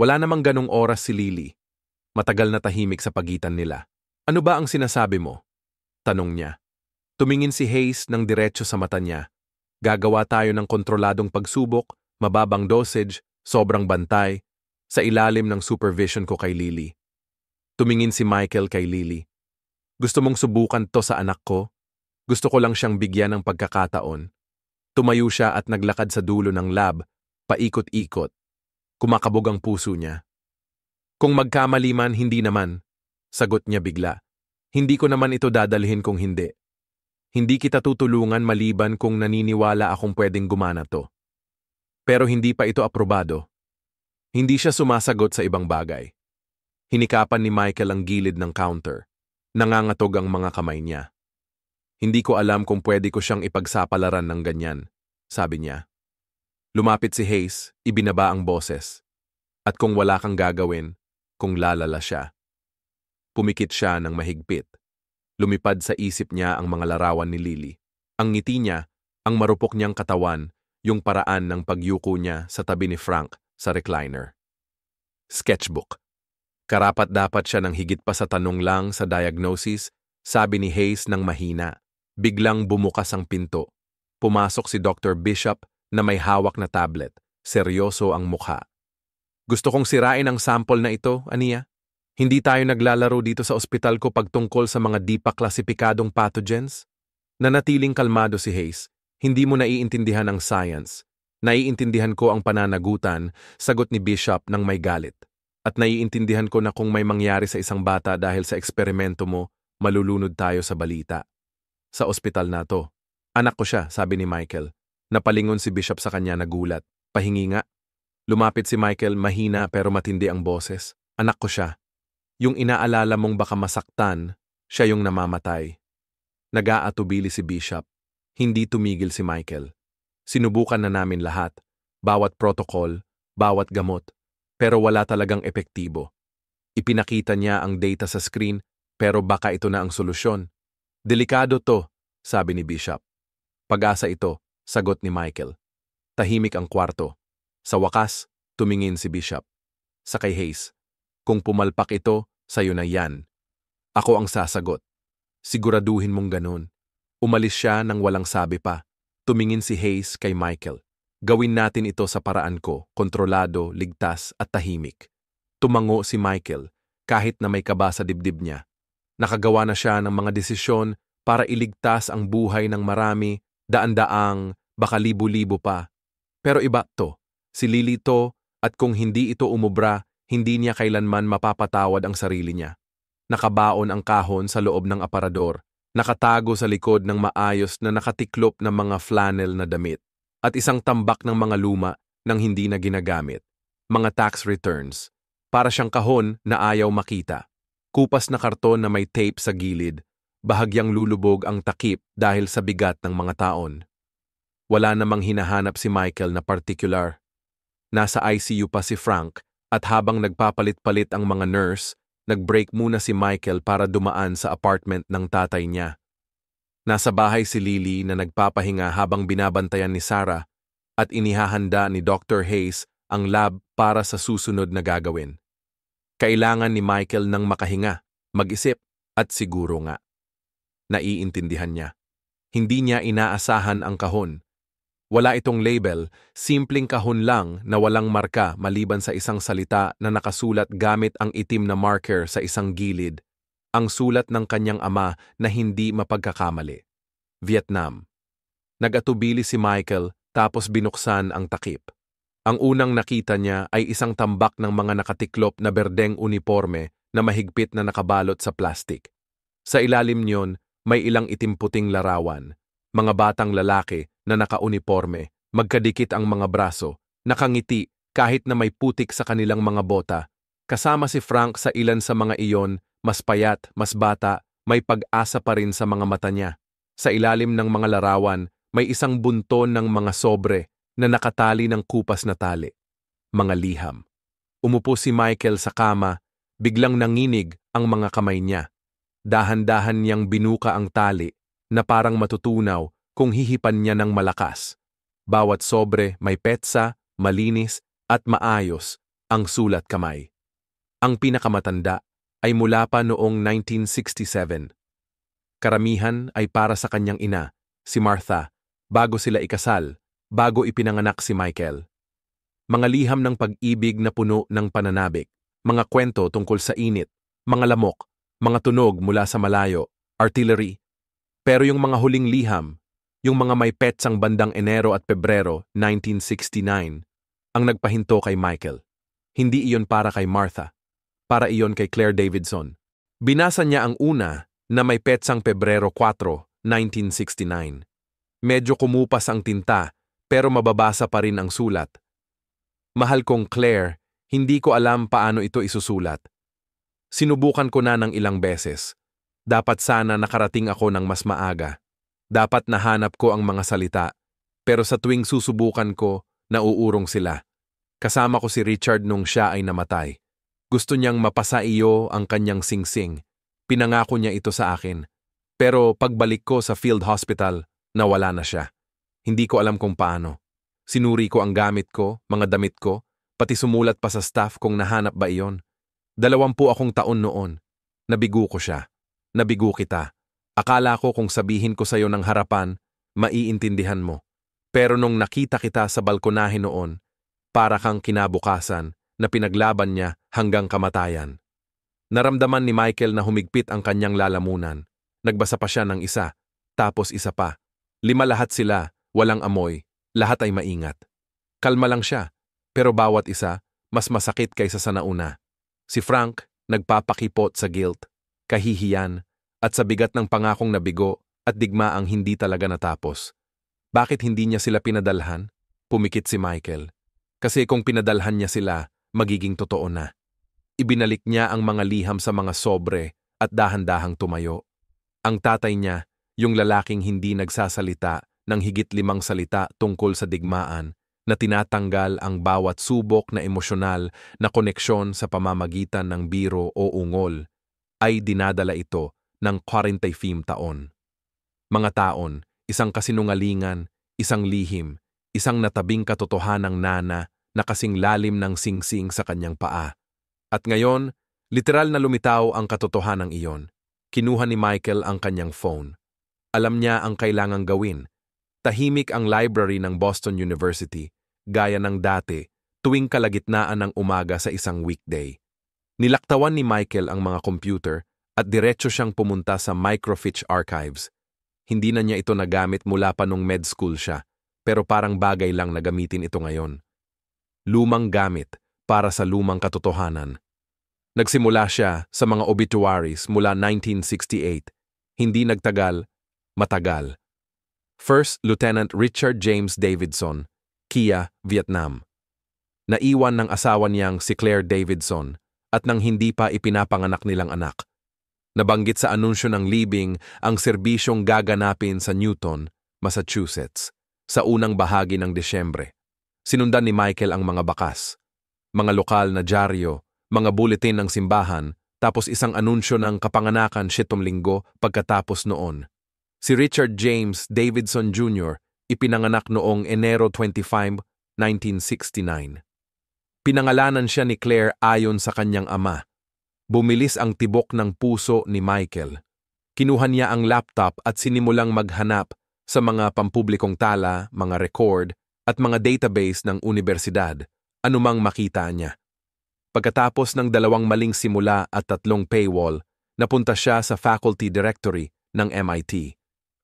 Wala namang ganong oras si Lily. Matagal na tahimik sa pagitan nila. Ano ba ang sinasabi mo? Tanong niya. Tumingin si Hayes ng diretso sa mata niya. Gagawa tayo ng kontroladong pagsubok, mababang dosage, sobrang bantay, sa ilalim ng supervision ko kay Lily. Tumingin si Michael kay Lily. Gusto mong subukan to sa anak ko? Gusto ko lang siyang bigyan ng pagkakataon. Tumayo siya at naglakad sa dulo ng lab, paikot-ikot. Kumakabog ang puso niya. Kung magkamali man, hindi naman. Sagot niya bigla. Hindi ko naman ito dadalhin kung hindi. Hindi kita tutulungan maliban kung naniniwala akong pwedeng gumana to. Pero hindi pa ito aprobado. Hindi siya sumasagot sa ibang bagay. Hinikapan ni Michael ang gilid ng counter. Nangangatog ang mga kamay niya. Hindi ko alam kung pwede ko siyang ipagsapalaran ng ganyan, sabi niya. Lumapit si Hayes, ibinaba ang boses. At kung wala kang gagawin, kung lalala siya. Pumikit siya ng mahigpit. Lumipad sa isip niya ang mga larawan ni Lily. Ang ngiti niya, ang marupok niyang katawan, yung paraan ng pagyuko niya sa tabi ni Frank sa recliner. Sketchbook. Karapat-dapat siya ng higit pa sa tanong lang sa diagnosis, sabi ni Hayes ng mahina. Biglang bumukas ang pinto. Pumasok si Dr. Bishop na may hawak na tablet. Seryoso ang mukha. Gusto kong sirain ang sample na ito, Ania. Hindi tayo naglalaro dito sa ospital ko pagtungkol sa mga di pa klasipikadong pathogens? Nanatiling kalmado si Hayes. Hindi mo naiintindihan ang science. Naiintindihan ko ang pananagutan, sagot ni Bishop ng may galit. At naiintindihan ko na kung may mangyari sa isang bata dahil sa eksperimento mo, malulunod tayo sa balita. Sa ospital na to. Anak ko siya, sabi ni Michael. Napalingon si Bishop sa kanya nagulat. Pahingi nga. Lumapit si Michael, mahina pero matindi ang boses. Anak ko siya. Yung inaalala mong baka masaktan, siya yung namamatay. Nag-aatubili si Bishop. Hindi tumigil si Michael. Sinubukan na namin lahat. Bawat protocol, bawat gamot. Pero wala talagang epektibo. Ipinakita niya ang data sa screen, pero baka ito na ang solusyon. Delikado to, sabi ni Bishop. Pag-asa ito, sagot ni Michael. Tahimik ang kwarto. Sa wakas, tumingin si Bishop. Sa kay Hayes. Kung pumalpak ito, sayo na yan. Ako ang sasagot. Siguraduhin mong ganun. Umalis siya nang walang sabi pa. Tumingin si Hayes kay Michael. Gawin natin ito sa paraan ko, kontrolado, ligtas at tahimik. Tumango si Michael, kahit na may kaba sa dibdib niya. Nakagawa na siya ng mga desisyon para iligtas ang buhay ng marami, daan-daang, baka libo-libo pa. Pero iba to. Si Lily to, at kung hindi ito umubra, hindi niya kailanman mapapatawad ang sarili niya. Nakabaon ang kahon sa loob ng aparador, nakatago sa likod ng maayos na nakatiklop na mga flannel na damit, at isang tambak ng mga luma nang hindi na ginagamit. Mga tax returns. Para siyang kahon na ayaw makita. Kupas na karton na may tape sa gilid, bahagyang lulubog ang takip dahil sa bigat ng mga taon. Wala namang hinahanap si Michael na particular. Nasa ICU pa si Frank at habang nagpapalit-palit ang mga nurse, nag-break muna si Michael para dumaan sa apartment ng tatay niya. Nasa bahay si Lily na nagpapahinga habang binabantayan ni Sarah at inihahanda ni Dr. Hayes ang lab para sa susunod na gagawin. Kailangan ni Michael ng makahinga, mag-isip at siguro nga. Naiintindihan niya. Hindi niya inaasahan ang kahon. Wala itong label, simpleng kahon lang na walang marka maliban sa isang salita na nakasulat gamit ang itim na marker sa isang gilid, ang sulat ng kanyang ama na hindi mapagkakamali. Vietnam. Nag-atubili si Michael tapos binuksan ang takip. Ang unang nakita niya ay isang tambak ng mga nakatiklop na berdeng uniforme na mahigpit na nakabalot sa plastik. Sa ilalim niyon, may ilang itim-puting larawan. Mga batang lalaki na naka-uniforme, magkadikit ang mga braso, nakangiti kahit na may putik sa kanilang mga bota. Kasama si Frank sa ilan sa mga iyon, mas payat, mas bata, may pag-asa pa rin sa mga mata niya. Sa ilalim ng mga larawan, may isang bunton ng mga sobre na nakatali ng kupas na tali. Mga liham. Umupo si Michael sa kama, biglang nanginig ang mga kamay niya. Dahan-dahan niyang binuka ang tali na parang matutunaw kung hihipan niya ng malakas. Bawat sobre may petsa, malinis at maayos ang sulat kamay. Ang pinakamatanda, ay mula pa noong 1967. Karamihan ay para sa kanyang ina, si Martha, bago sila ikasal, bago ipinanganak si Michael. Mga liham ng pag-ibig na puno ng pananabik, mga kwento tungkol sa init, mga lamok, mga tunog mula sa malayo, artillery. Pero yung mga huling liham, yung mga may petsang bandang Enero at Pebrero 1969, ang nagpahinto kay Michael. Hindi iyon para kay Martha, para iyon kay Claire Davidson. Binasa niya ang una na may petsang Pebrero 4, 1969. Medyo kumupas ang tinta pero mababasa pa rin ang sulat. Mahal kong Claire, hindi ko alam paano ito isusulat. Sinubukan ko na ng ilang beses. Dapat sana nakarating ako ng mas maaga. Dapat nahanap ko ang mga salita. Pero sa tuwing susubukan ko, nauurong sila. Kasama ko si Richard nung siya ay namatay. Gusto niyang mapasa iyo ang kanyang singsing. Pinangako niya ito sa akin. Pero pagbalik ko sa field hospital, nawala na siya. Hindi ko alam kung paano. Sinuri ko ang gamit ko, mga damit ko, pati sumulat pa sa staff kung nahanap ba iyon. 20 akong taon noon. Nabigo ko siya. Nabigo kita. Akala ko kung sabihin ko sa'yo ng harapan, maiintindihan mo. Pero nung nakita kita sa balkonahe noon, para kang kinabukasan na pinaglaban niya hanggang kamatayan. Naramdaman ni Michael na humigpit ang kanyang lalamunan. Nagbasa pa siya ng isa, tapos isa pa. 5 lahat sila, walang amoy, lahat ay maingat. Kalma lang siya, pero bawat isa, mas masakit kaysa sa nauna. Si Frank, nagpapakipot sa guilt, kahihiyan, at sa bigat ng pangakong nabigo at digmaang hindi talaga natapos. Bakit hindi niya sila pinadalhan? Pumikit si Michael. Kasi kung pinadalhan niya sila, magiging totoo na. Ibinalik niya ang mga liham sa mga sobre at dahan-dahang tumayo. Ang tatay niya, yung lalaking hindi nagsasalita ng higit 5 salita tungkol sa digmaan, na tinatanggal ang bawat subok na emosyonal na koneksyon sa pamamagitan ng biro o ungol, ay dinadala ito ng 45 taon. Mga taon, isang kasinungalingan, isang lihim, isang natabing katotohanang nana na kasing lalim ng singsing sa kanyang paa. At ngayon, literal na lumitaw ang katotohanang iyon. Kinuha ni Michael ang kanyang phone. Alam niya ang kailangang gawin. Tahimik ang library ng Boston University, gaya ng dati, tuwing kalagitnaan ng umaga sa isang weekday. Nilaktawan ni Michael ang mga computer at diretso siyang pumunta sa microfiche archives. Hindi na niya ito nagamit mula pa nung med school siya, pero parang bagay lang na gamitin ito ngayon. Lumang gamit para sa lumang katotohanan. Nagsimula siya sa mga obituaries mula 1968. Hindi nagtagal, matagal. First Lieutenant Richard James Davidson, Kia, Vietnam. Naiwan ng asawa niyang si Claire Davidson at nang hindi pa ipinapanganak nilang anak. Nabanggit sa anunsyo ng libing ang serbisyong gaganapin sa Newton, Massachusetts, sa unang bahagi ng Desyembre. Sinundan ni Michael ang mga bakas, mga lokal na dyaryo, mga buletin ng simbahan, tapos isang anunsyo ng kapanganakan 7 linggo pagkatapos noon. Si Richard James Davidson Jr. ipinanganak noong Enero 25, 1969. Pinangalanan siya ni Claire ayon sa kanyang ama. Bumilis ang tibok ng puso ni Michael. Kinuha niya ang laptop at sinimulang maghanap sa mga pampublikong tala, mga record, at mga database ng unibersidad, anumang makita niya. Pagkatapos ng 2 maling simula at 3 paywall, napunta siya sa faculty directory ng MIT.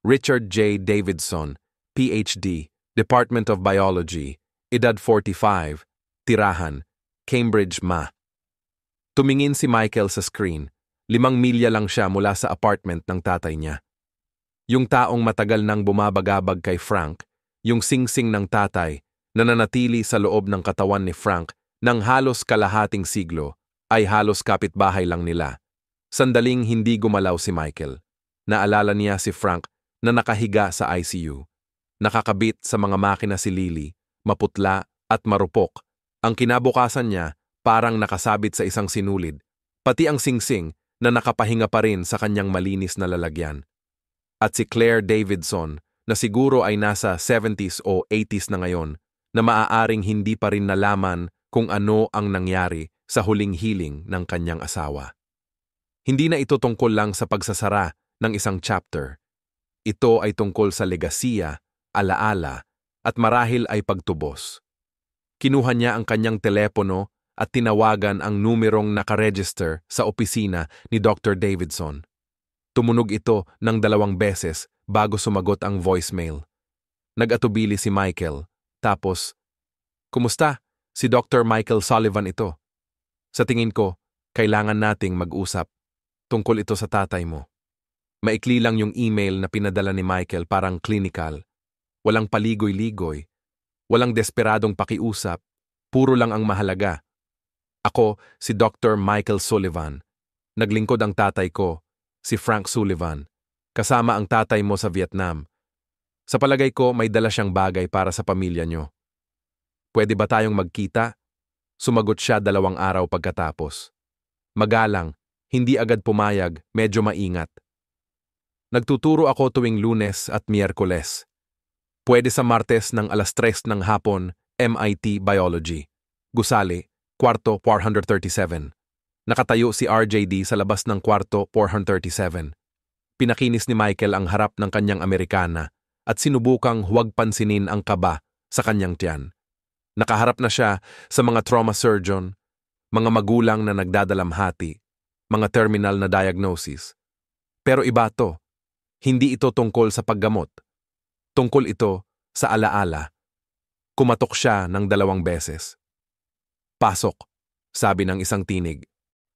Richard J. Davidson, PhD, Department of Biology, edad 45, tirahan, Cambridge, Ma. Tumingin si Michael sa screen. 5 milya lang siya mula sa apartment ng tatay niya. Yung taong matagal nang bumabagabag kay Frank, yung singsing ng tatay na nanatili sa loob ng katawan ni Frank ng halos kalahating siglo, ay halos kapitbahay lang nila. Sandaling hindi gumalaw si Michael. Naalala niya si Frank na nakahiga sa ICU. Nakakabit sa mga makina si Lily, maputla at marupok. Ang kinabukasan niya parang nakasabit sa isang sinulid, pati ang singsing na nakapahinga pa rin sa kanyang malinis na lalagyan. At si Claire Davidson, na siguro ay nasa 70s o 80s na ngayon, na maaaring hindi pa rin nalaman kung ano ang nangyari sa huling hiling ng kanyang asawa. Hindi na ito tungkol lang sa pagsasara ng isang chapter. Ito ay tungkol sa legasiya, alaala, at marahil ay pagtubos. Kinuha niya ang kanyang telepono at tinawagan ang numerong nakaregister sa opisina ni Dr. Davidson. Tumunog ito ng 2 beses bago sumagot ang voicemail. Nag-atubili si Michael. Tapos, "Kumusta? Si Dr. Michael Sullivan ito. Sa tingin ko, kailangan nating mag-usap. Tungkol ito sa tatay mo." Maikli lang yung email na pinadala ni Michael, parang clinical. Walang paligoy-ligoy. Walang desperadong pakiusap. Puro lang ang mahalaga. "Ako, si Dr. Michael Sullivan. Naglingkod ang tatay ko, si Frank Sullivan. Kasama ang tatay mo sa Vietnam. Sa palagay ko, may dala siyang bagay para sa pamilya niyo. Pwede ba tayong magkita?" Sumagot siya 2 araw pagkatapos. Magalang, hindi agad pumayag, medyo maingat. "Nagtuturo ako tuwing Lunes at Miyerkules. Pwede sa Martes ng 3:00 ng hapon, MIT Biology. Gusali, kwarto 437. Nakatayo si RJD sa labas ng kwarto 437. Pinakinis ni Michael ang harap ng kanyang Amerikana at sinubukang huwag pansinin ang kaba sa kanyang tiyan. Nakaharap na siya sa mga trauma surgeon, mga magulang na nagdadalamhati, mga terminal na diagnosis. Pero iba to. Hindi ito tungkol sa paggamot. Tungkol ito sa alaala. Kumatok siya ng 2 beses. "Pasok," sabi ng isang tinig.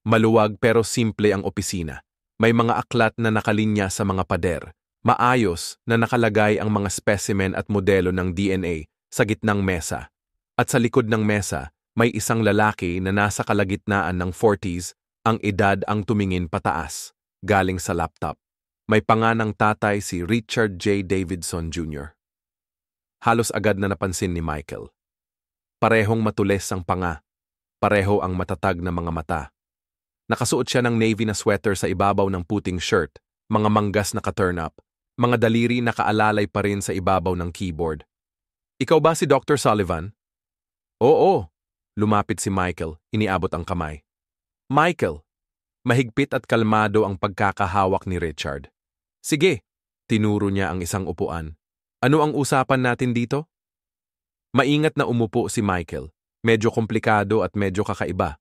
Maluwag pero simple ang opisina. May mga aklat na nakalinya sa mga pader. Maayos na nakalagay ang mga specimen at modelo ng DNA sa gitnang mesa. At sa likod ng mesa, may isang lalaki na nasa kalagitnaan ng 40s, ang edad ang tumingin pataas, galing sa laptop. May panganang tatay, si Richard J. Davidson Jr. Halos agad na napansin ni Michael. Parehong matulis ang panga. Pareho ang matatag na mga mata. Nakasuot siya ng navy na sweater sa ibabaw ng puting shirt, mga manggas na ka-turn up, mga daliri nakaalalay pa rin sa ibabaw ng keyboard. "Ikaw ba si Dr. Sullivan?" "Oo." Lumapit si Michael, iniabot ang kamay. "Michael." Mahigpit at kalmado ang pagkakahawak ni Richard. "Sige." Tinuro niya ang isang upuan. "Ano ang usapan natin dito?" Maingat na umupo si Michael. Medyo komplikado at medyo kakaiba.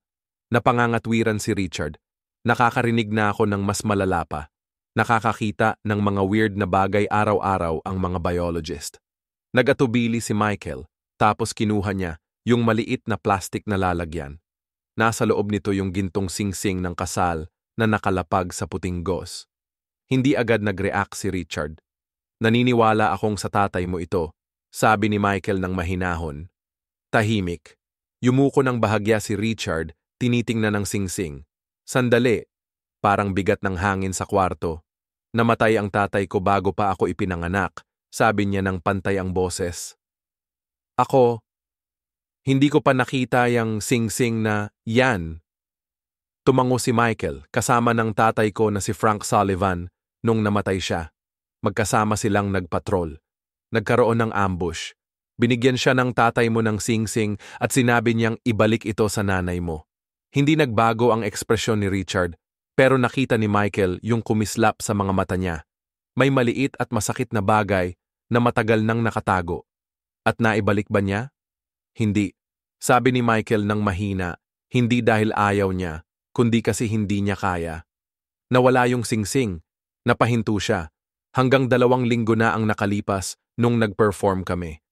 Napangangatwiran si Richard. Nakakarinig na ako ng mas malala pa. Nakakakita ng mga weird na bagay araw-araw ang mga biologist. Nag-atubili si Michael, tapos kinuha niya yung maliit na plastic na lalagyan. Nasa loob nito yung gintong singsing ng kasal na nakalapag sa puting gauze. Hindi agad nag-react si Richard. "Naniniwala akong sa tatay mo ito," sabi ni Michael ng mahinahon. Tahimik. Yumuko ng bahagya si Richard, tinitingnan ng singsing. "Sandali." Parang bigat ng hangin sa kwarto. "Namatay ang tatay ko bago pa ako ipinanganak," sabi niya ng pantay ang boses. "Ako, hindi ko pa nakita yung singsing na yan." Tumango si Michael, kasama ng tatay ko na si Frank Sullivan, nung namatay siya. Magkasama silang nagpatrol. Nagkaroon ng ambush. Binigyan siya ng tatay mo ng singsing at sinabi niyang ibalik ito sa nanay mo. Hindi nagbago ang ekspresyon ni Richard, pero nakita ni Michael yung kumislap sa mga mata niya. May maliit at masakit na bagay na matagal nang nakatago. At naibalik ba niya? Hindi. Sabi ni Michael ng mahina, hindi dahil ayaw niya, kundi kasi hindi niya kaya. Nawala yung singsing. Napahinto siya. Hanggang 2 linggo na ang nakalipas nung nag-perform kami.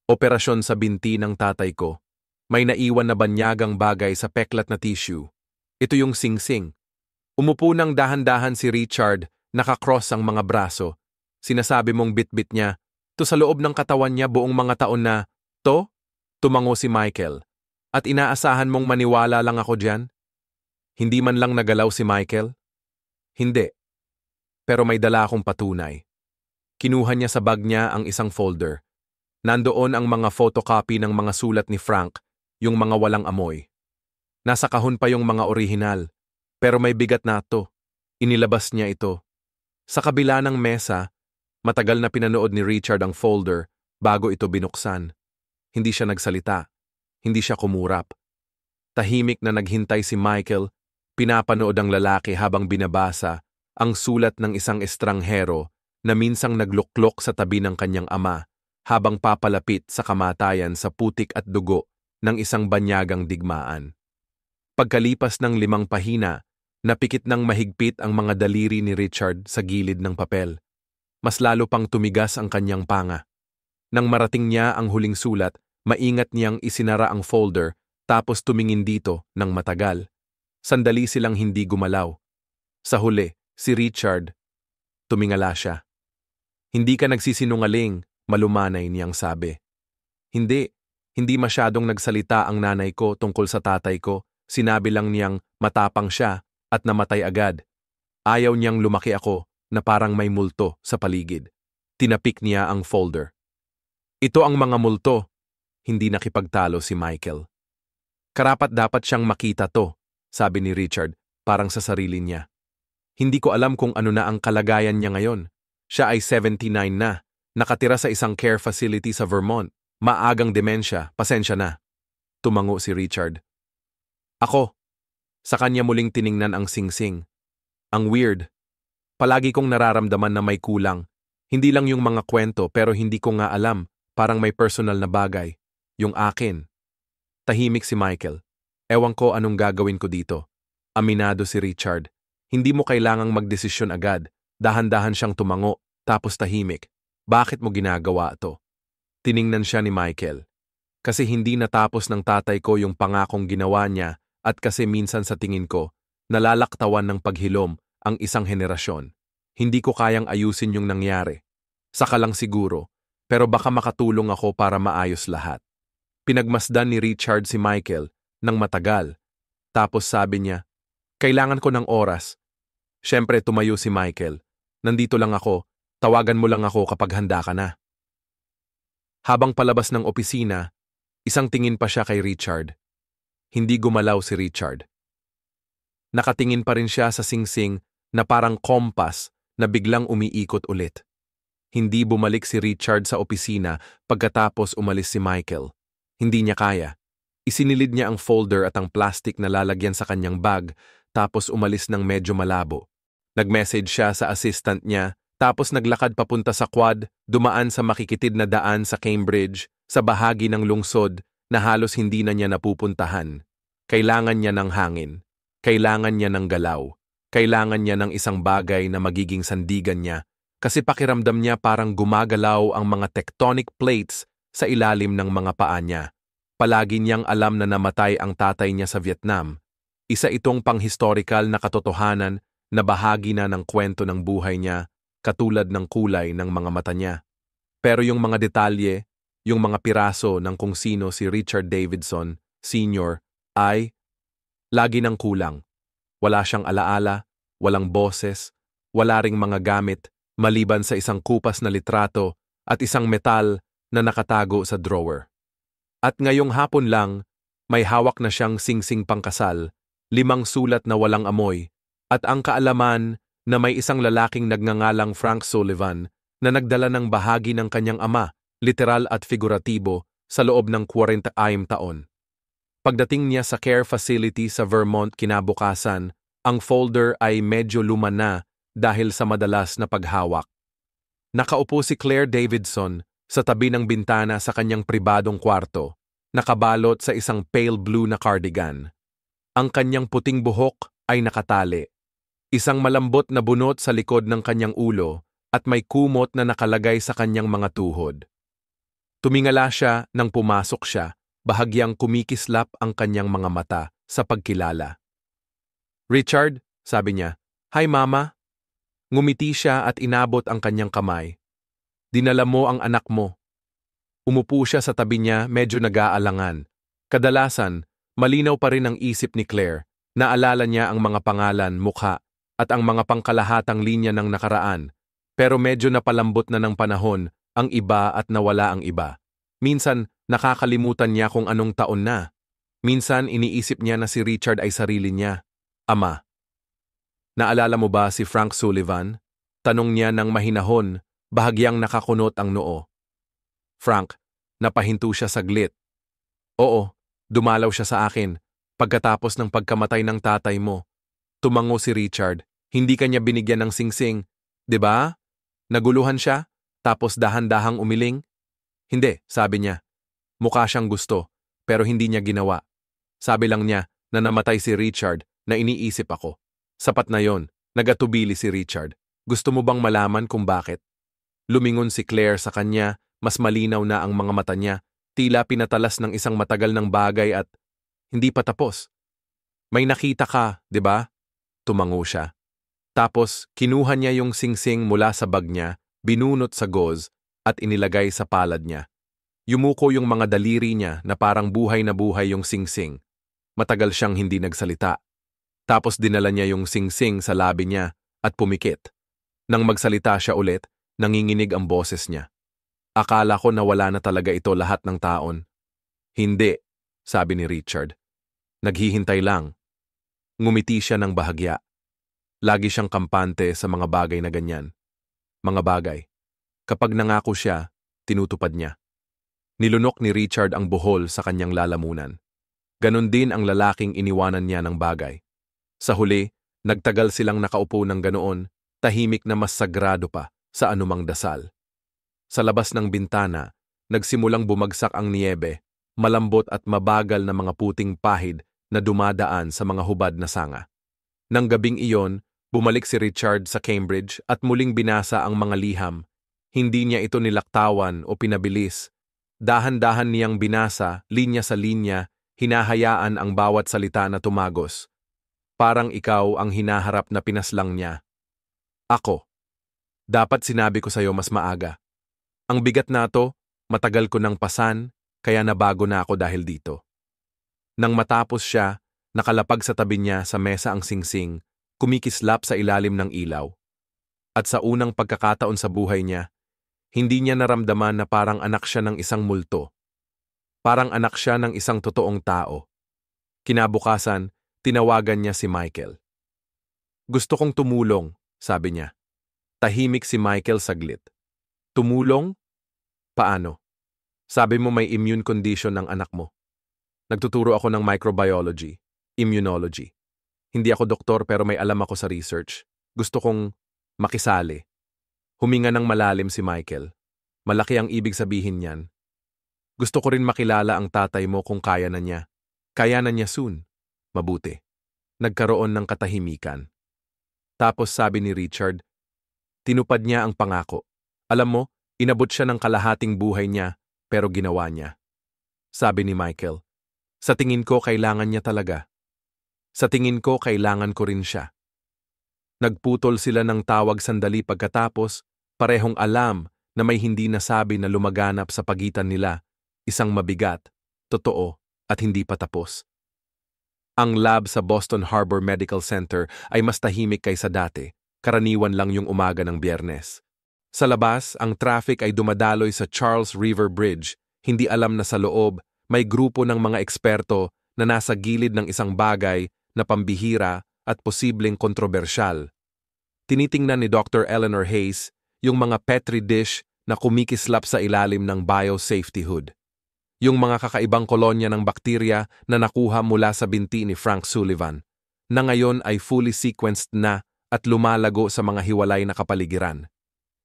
Operasyon sa binti ng tatay ko. May naiwan na banyagang bagay sa peklat na tissue. Ito yung singsing. Umupo ng dahan-dahan si Richard, nakakross ang mga braso. Sinasabi mong bit-bit niya, to sa loob ng katawan niya buong mga taon na, to? Tumango si Michael. At inaasahan mong maniwala lang ako diyan? Hindi man lang nagalaw si Michael? Hindi. Pero may dala akong patunay. Kinuha niya sa bag niya ang isang folder. Nandoon ang mga photocopy ng mga sulat ni Frank, yung mga walang amoy. Nasa kahon pa yung mga orihinal, pero may bigat na ito. Inilabas niya ito. Sa kabila ng mesa, matagal na pinanood ni Richard ang folder bago ito binuksan. Hindi siya nagsalita. Hindi siya kumurap. Tahimik na naghintay si Michael, Pinapanood ang lalaki habang binabasa ang sulat ng isang estranghero na minsang nagluklok sa tabi ng kanyang ama habang papalapit sa kamatayan sa putik at dugo ng isang banyagang digmaan. Pagkalipas ng 5 pahina, napikit ng mahigpit ang mga daliri ni Richard sa gilid ng papel. Mas lalo pang tumigas ang kanyang panga. Nang marating niya ang huling sulat, maingat niyang isinara ang folder tapos tumingin dito ng matagal. Sandali silang hindi gumalaw. Sa huli, si Richard, tumingala siya. Hindi ka nagsisinungaling, malumanay niyang sabi. Hindi masyadong nagsalita ang nanay ko tungkol sa tatay ko. Sinabi lang niyang matapang siya at namatay agad. Ayaw niyang lumaki ako na parang may multo sa paligid. Tinapik niya ang folder. Ito ang mga multo. Hindi nakipagtalo si Michael. Karapat-dapat siyang makita to, sabi ni Richard, parang sa sarili niya. Hindi ko alam kung ano na ang kalagayan niya ngayon. Siya ay 79 na, nakatira sa isang care facility sa Vermont. Maagang demensya, pasensya na. Tumango si Richard. Ako. Sa kanya muling tiningnan ang singsing. Ang weird. Palagi kong nararamdaman na may kulang. Hindi lang yung mga kwento pero hindi ko nga alam, parang may personal na bagay. Yung akin. Tahimik si Michael. Ewan ko anong gagawin ko dito. Aminado si Richard. Hindi mo kailangang magdesisyon agad. Dahan-dahan siyang tumango, tapos tahimik. Bakit mo ginagawa ito? Tiningnan siya ni Michael. Kasi hindi natapos ng tatay ko yung pangakong ginawa niya at kasi minsan sa tingin ko, nalalaktawan ng paghilom ang isang henerasyon. Hindi ko kayang ayusin yung nangyari. Saka lang siguro, pero baka makatulong ako para maayos lahat. Pinagmasdan ni Richard si Michael ng matagal. Tapos sabi niya, kailangan ko ng oras. Siyempre tumayo si Michael. Nandito lang ako, tawagan mo lang ako kapag handa ka na. Habang palabas ng opisina, isang tingin pa siya kay Richard. Hindi gumalaw si Richard. Nakatingin pa rin siya sa singsing na parang kompas na biglang umiikot ulit. Hindi bumalik si Richard sa opisina pagkatapos umalis si Michael. Hindi niya kaya. Isinilid niya ang folder at ang plastic na lalagyan sa kanyang bag tapos umalis ng medyo malabo. Nag-message siya sa assistant niya tapos naglakad papunta sa quad, dumaan sa makikitid na daan sa Cambridge, sa bahagi ng lungsod na halos hindi na niya napupuntahan. Kailangan niya ng hangin. Kailangan niya ng galaw. Kailangan niya ng isang bagay na magiging sandigan niya kasi pakiramdam niya parang gumagalaw ang mga tectonic plates sa ilalim ng mga paa niya. Palagi niyang alam na namatay ang tatay niya sa Vietnam. Isa itong panghistorikal na katotohanan na bahagi na ng kwento ng buhay niya, katulad ng kulay ng mga mata niya. Pero yung mga detalye, yung mga piraso ng kung sino si Richard Davidson, Sr., ay lagi ng kulang. Wala siyang alaala, walang boses, wala ring mga gamit, maliban sa isang kupas na litrato at isang metal na nakatago sa drawer. At ngayong hapon lang, may hawak na siyang singsing pangkasal, 5 sulat na walang amoy, at ang kaalaman na may isang lalaking nagngangalang Frank Sullivan na nagdala ng bahagi ng kanyang ama, literal at figuratibo, sa loob ng 40 taon. Pagdating niya sa care facility sa Vermont kinabukasan, ang folder ay medyo luma na dahil sa madalas na paghawak. Nakaupo si Claire Davidson sa tabi ng bintana sa kanyang pribadong kwarto, nakabalot sa isang pale blue na cardigan. Ang kanyang puting buhok ay nakatali. Isang malambot na bunot sa likod ng kanyang ulo at may kumot na nakalagay sa kanyang mga tuhod. Tumingala siya nang pumasok siya, bahagyang kumikislap ang kanyang mga mata sa pagkilala. Richard, sabi niya, "Hi Mama." Ngumiti siya at inabot ang kanyang kamay. Dinala mo ang anak mo. Umupo siya sa tabi niya, medyo nag-aalangan. Kadalasan, malinaw pa rin ang isip ni Claire. Naalala niya ang mga pangalan, mukha, at ang mga pangkalahatang linya ng nakaraan. Pero medyo napalambot na ng panahon ang iba at nawala ang iba. Minsan, nakakalimutan niya kung anong taon na. Minsan, iniisip niya na si Richard ay sarili niya. Ama. Naalala mo ba si Frank Sullivan? Tanong niya ng mahinahon, bahagyang nakakunot ang noo. Frank, napahinto siya saglit. Oo, dumalaw siya sa akin, pagkatapos ng pagkamatay ng tatay mo. Tumango si Richard. Hindi kanya binigyan ng singsing. 'Di ba? Naguluhan siya, tapos dahan-dahang umiling. Hindi, sabi niya. Mukha siyang gusto, pero hindi niya ginawa. Sabi lang niya na namatay si Richard na iniisip ako. Sapat na yon, nagatubili si Richard. Gusto mo bang malaman kung bakit? Lumingon si Claire sa kanya, mas malinaw na ang mga mata niya, tila pinatalas ng isang matagal ng bagay at hindi pa tapos. May nakita ka, di ba? Tumango siya. Tapos, kinuha niya yung singsing mula sa bag niya, binunot sa gauze, at inilagay sa palad niya. Yumuko yung mga daliri niya na parang buhay na buhay yung singsing. Matagal siyang hindi nagsalita. Tapos dinala niya yung singsing sa labi niya at pumikit. Nang magsalita siya ulit, nanginginig ang boses niya. Akala ko na wala na talaga ito lahat ng taon. Hindi, sabi ni Richard. Naghihintay lang. Ngumiti siya ng bahagya. Lagi siyang kampante sa mga bagay na ganyan. Mga bagay. Kapag nangako siya, tinutupad niya. Nilunok ni Richard ang buhol sa kanyang lalamunan. Ganon din ang lalaking iniwanan niya ng bagay. Sa huli, nagtagal silang nakaupo ng ganoon, tahimik na mas sagrado pa sa anumang dasal. Sa labas ng bintana, nagsimulang bumagsak ang niyebe, malambot at mabagal na mga puting pahid na dumadaan sa mga hubad na sanga. Nang gabing iyon, bumalik si Richard sa Cambridge at muling binasa ang mga liham. Hindi niya ito nilaktawan o pinabilis. Dahan-dahan niyang binasa, linya sa linya, hinahayaan ang bawat salita na tumagos. Parang ikaw ang hinaharap na pinaslang niya. Ako. Dapat sinabi ko sa'yo mas maaga. Ang bigat na to, matagal ko nang pasan, kaya nabago na ako dahil dito. Nang matapos siya, nakalapag sa tabi niya sa mesa ang singsing, kumikislap sa ilalim ng ilaw. At sa unang pagkakataon sa buhay niya, hindi niya naramdaman na parang anak siya ng isang multo. Parang anak siya ng isang totoong tao. Kinabukasan, tinawagan niya si Michael. Gusto kong tumulong, sabi niya. Tahimik si Michael saglit. Tumulong? Paano? Sabi mo may immune condition ng anak mo. Nagtuturo ako ng microbiology, immunology. Hindi ako doktor pero may alam ako sa research. Gusto kong makisali. Huminga ng malalim si Michael. Malaki ang ibig sabihin niyan. Gusto ko rin makilala ang tatay mo kung kaya na niya. Kaya na niya soon. Mabuti. Nagkaroon ng katahimikan. Tapos sabi ni Richard, tinupad niya ang pangako. Alam mo, inabot siya ng kalahating buhay niya, pero ginawa niya. Sabi ni Michael, sa tingin ko kailangan niya talaga. Sa tingin ko kailangan ko rin siya. Nagputol sila ng tawag sandali pagkatapos, parehong alam na may hindi nasabi na lumaganap sa pagitan nila, isang mabigat, totoo, at hindi pa tapos. Ang lab sa Boston Harbor Medical Center ay mas tahimik kaysa dati, karaniwan lang yung umaga ng Biyernes. Sa labas, ang traffic ay dumadaloy sa Charles River Bridge, hindi alam na sa loob, may grupo ng mga eksperto na nasa gilid ng isang bagay na pambihira at posibleng kontrobersyal. Tinitingnan ni Dr. Eleanor Hayes yung mga petri dish na kumikislap sa ilalim ng biosafety hood. Yung mga kakaibang kolonya ng bakterya na nakuha mula sa binti ni Frank Sullivan, na ngayon ay fully sequenced na at lumalago sa mga hiwalay na kapaligiran.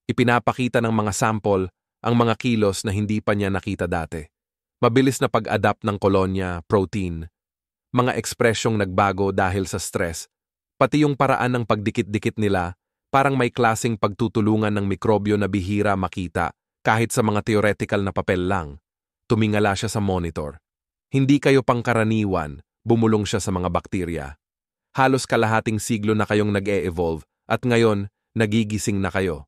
Ipinapakita ng mga sample ang mga kilos na hindi pa niya nakita dati. Mabilis na pag-adapt ng kolonya, protein, mga ekspresyong nagbago dahil sa stress, pati yung paraan ng pagdikit-dikit nila, parang may klaseng pagtutulungan ng mikrobyo na bihira makita kahit sa mga theoretical na papel lang. Tumingala siya sa monitor. Hindi kayo pangkaraniwan, bumulong siya sa mga bakterya. Halos kalahating siglo na kayong nag-e-evolve at ngayon, nagigising na kayo.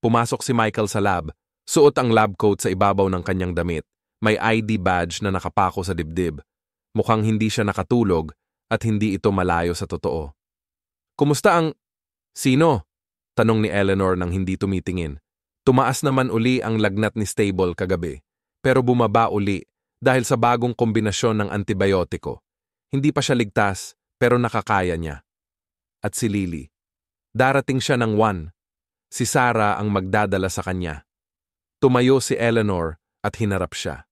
Pumasok si Michael sa lab, suot ang lab coat sa ibabaw ng kanyang damit. May ID badge na nakapako sa dibdib. Mukhang hindi siya nakatulog at hindi ito malayo sa totoo. Kumusta ang... Sino? Tanong ni Eleanor nang hindi tumitingin. Tumaas naman uli ang lagnat ni Stable kagabi, pero bumaba uli dahil sa bagong kombinasyon ng antibiotiko. Hindi pa siya ligtas, pero nakakaya niya. At si Lily. Darating siya ng 1. Si Sarah ang magdadala sa kanya. Tumayo si Eleanor at hinarap siya.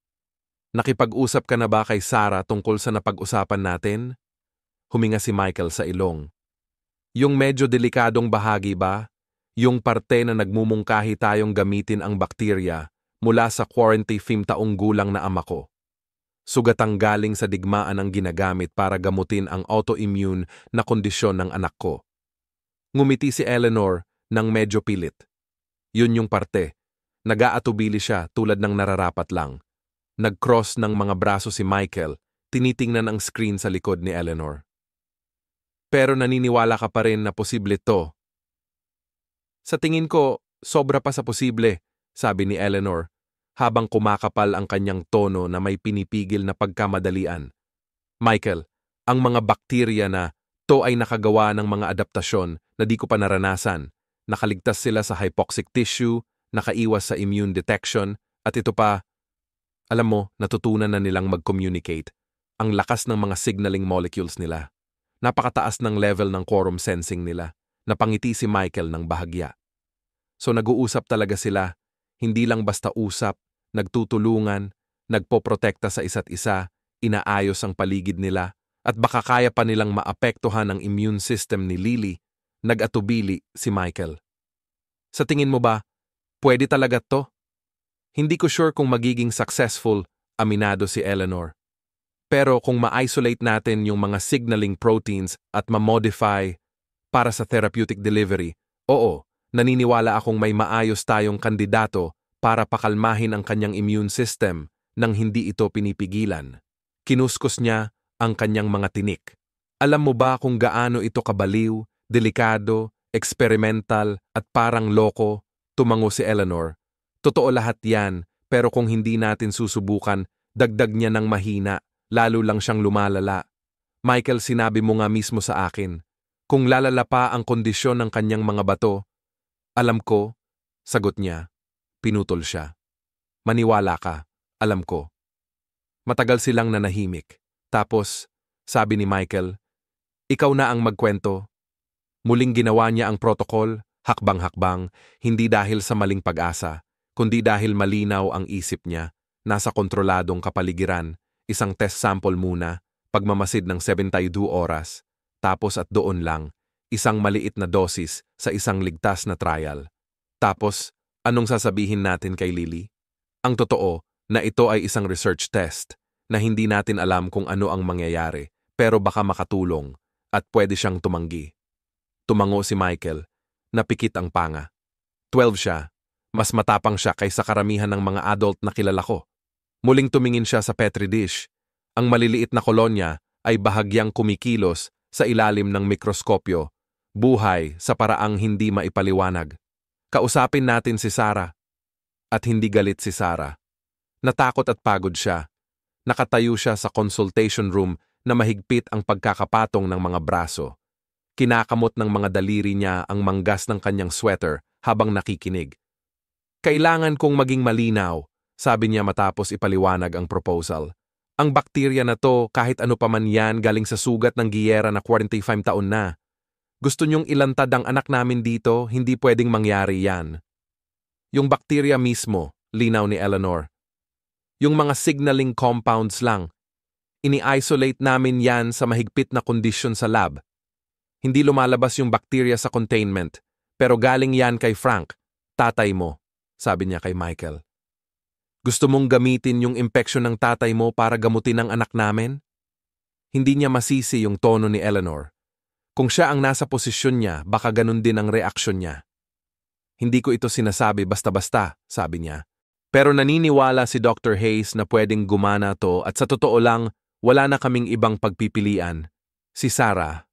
Nakipag-usap ka na ba kay Sarah tungkol sa napag-usapan natin? Huminga si Michael sa ilong. Yung medyo delikadong bahagi ba? Yung parte na nagmumungkahi tayong gamitin ang bakterya mula sa quarantine film taong gulang na ama ko. Sugatang galing sa digmaan ang ginagamit para gamutin ang autoimmune na kondisyon ng anak ko. Ngumiti si Eleanor ng medyo pilit. Yun yung parte. Nag-aatubili siya tulad ng nararapat lang. Nag-cross ng mga braso si Michael, tinitingnan ang screen sa likod ni Eleanor. Pero naniniwala ka pa rin na posible to. Sa tingin ko, sobra pa sa posible, sabi ni Eleanor, habang kumakapal ang kanyang tono na may pinipigil na pagkamadalian. Michael, ang mga bakterya na to ay nakagawa ng mga adaptasyon na di ko pa naranasan. Nakaligtas sila sa hypoxic tissue, nakaiwas sa immune detection, at ito pa, alam mo, natutunan na nilang mag-communicate. Ang lakas ng mga signaling molecules nila. Napakataas ng level ng quorum sensing nila. Napangiti si Michael ng bahagya. So nag-uusap talaga sila, hindi lang basta usap, nagtutulungan, nagpoprotekta sa isa't isa, inaayos ang paligid nila, at baka kaya pa nilang maapektuhan ang immune system ni Lily, nag-atubili si Michael. Sa tingin mo ba, pwede talaga to? Hindi ko sure kung magiging successful, aminado si Eleanor. Pero kung ma-isolate natin yung mga signaling proteins at ma-modify para sa therapeutic delivery, oo, naniniwala akong may maayos tayong kandidato para pakalmahin ang kanyang immune system nang hindi ito pinipigilan. Kinuskos niya ang kanyang mga tinik. Alam mo ba kung gaano ito kabaliw, delikado, experimental at parang loko? Tumango si Eleanor. Totoo lahat yan, pero kung hindi natin susubukan, dagdag niya ng mahina, lalo lang siyang lumalala. Michael, sinabi mo nga mismo sa akin, kung lalala pa ang kondisyon ng kanyang mga bato, alam ko, sagot niya, pinutol siya. Maniwala ka, alam ko. Matagal silang nanahimik. Tapos, sabi ni Michael, ikaw na ang magkwento. Muling ginawa niya ang protokol, hakbang-hakbang, hindi dahil sa maling pag-asa, kundi dahil malinaw ang isip niya, nasa kontroladong kapaligiran, isang test sample muna, pagmamasid ng 72 oras, tapos at doon lang, isang maliit na dosis sa isang ligtas na trial. Tapos, anong sasabihin natin kay Lily? Ang totoo na ito ay isang research test na hindi natin alam kung ano ang mangyayari, pero baka makatulong at pwede siyang tumanggi. Tumango si Michael, napikit ang panga. 12 siya, mas matapang siya kaysa karamihan ng mga adult na kilala ko. Muling tumingin siya sa petri dish. Ang maliliit na kolonya ay bahagyang kumikilos sa ilalim ng mikroskopyo, buhay sa paraang hindi maipaliwanag. Kausapin natin si Sarah. At hindi galit si Sarah. Natakot at pagod siya. Nakatayo siya sa consultation room na mahigpit ang pagkakapatong ng mga braso. Kinakamot ng mga daliri niya ang manggas ng kanyang sweater habang nakikinig. Kailangan kong maging malinaw, sabi niya matapos ipaliwanag ang proposal. Ang bakterya na to, kahit ano pa man yan, galing sa sugat ng giyera na 45 taon na. Gusto niyong ilantad ang anak namin dito, hindi pwedeng mangyari yan. Yung bakterya mismo, linaw ni Eleanor. Yung mga signaling compounds lang. Ini-isolate namin yan sa mahigpit na kondisyon sa lab. Hindi lumalabas yung bakterya sa containment, pero galing yan kay Frank, tatay mo, sabi niya kay Michael. Gusto mong gamitin yung impeksyon ng tatay mo para gamutin ang anak namin? Hindi niya masisi yung tono ni Eleanor. Kung siya ang nasa posisyon niya, baka ganun din ang reaksyon niya. Hindi ko ito sinasabi basta-basta, sabi niya. Pero naniniwala si Dr. Hayes na pwedeng gumana to at sa totoo lang, wala na kaming ibang pagpipilian. Si Sarah.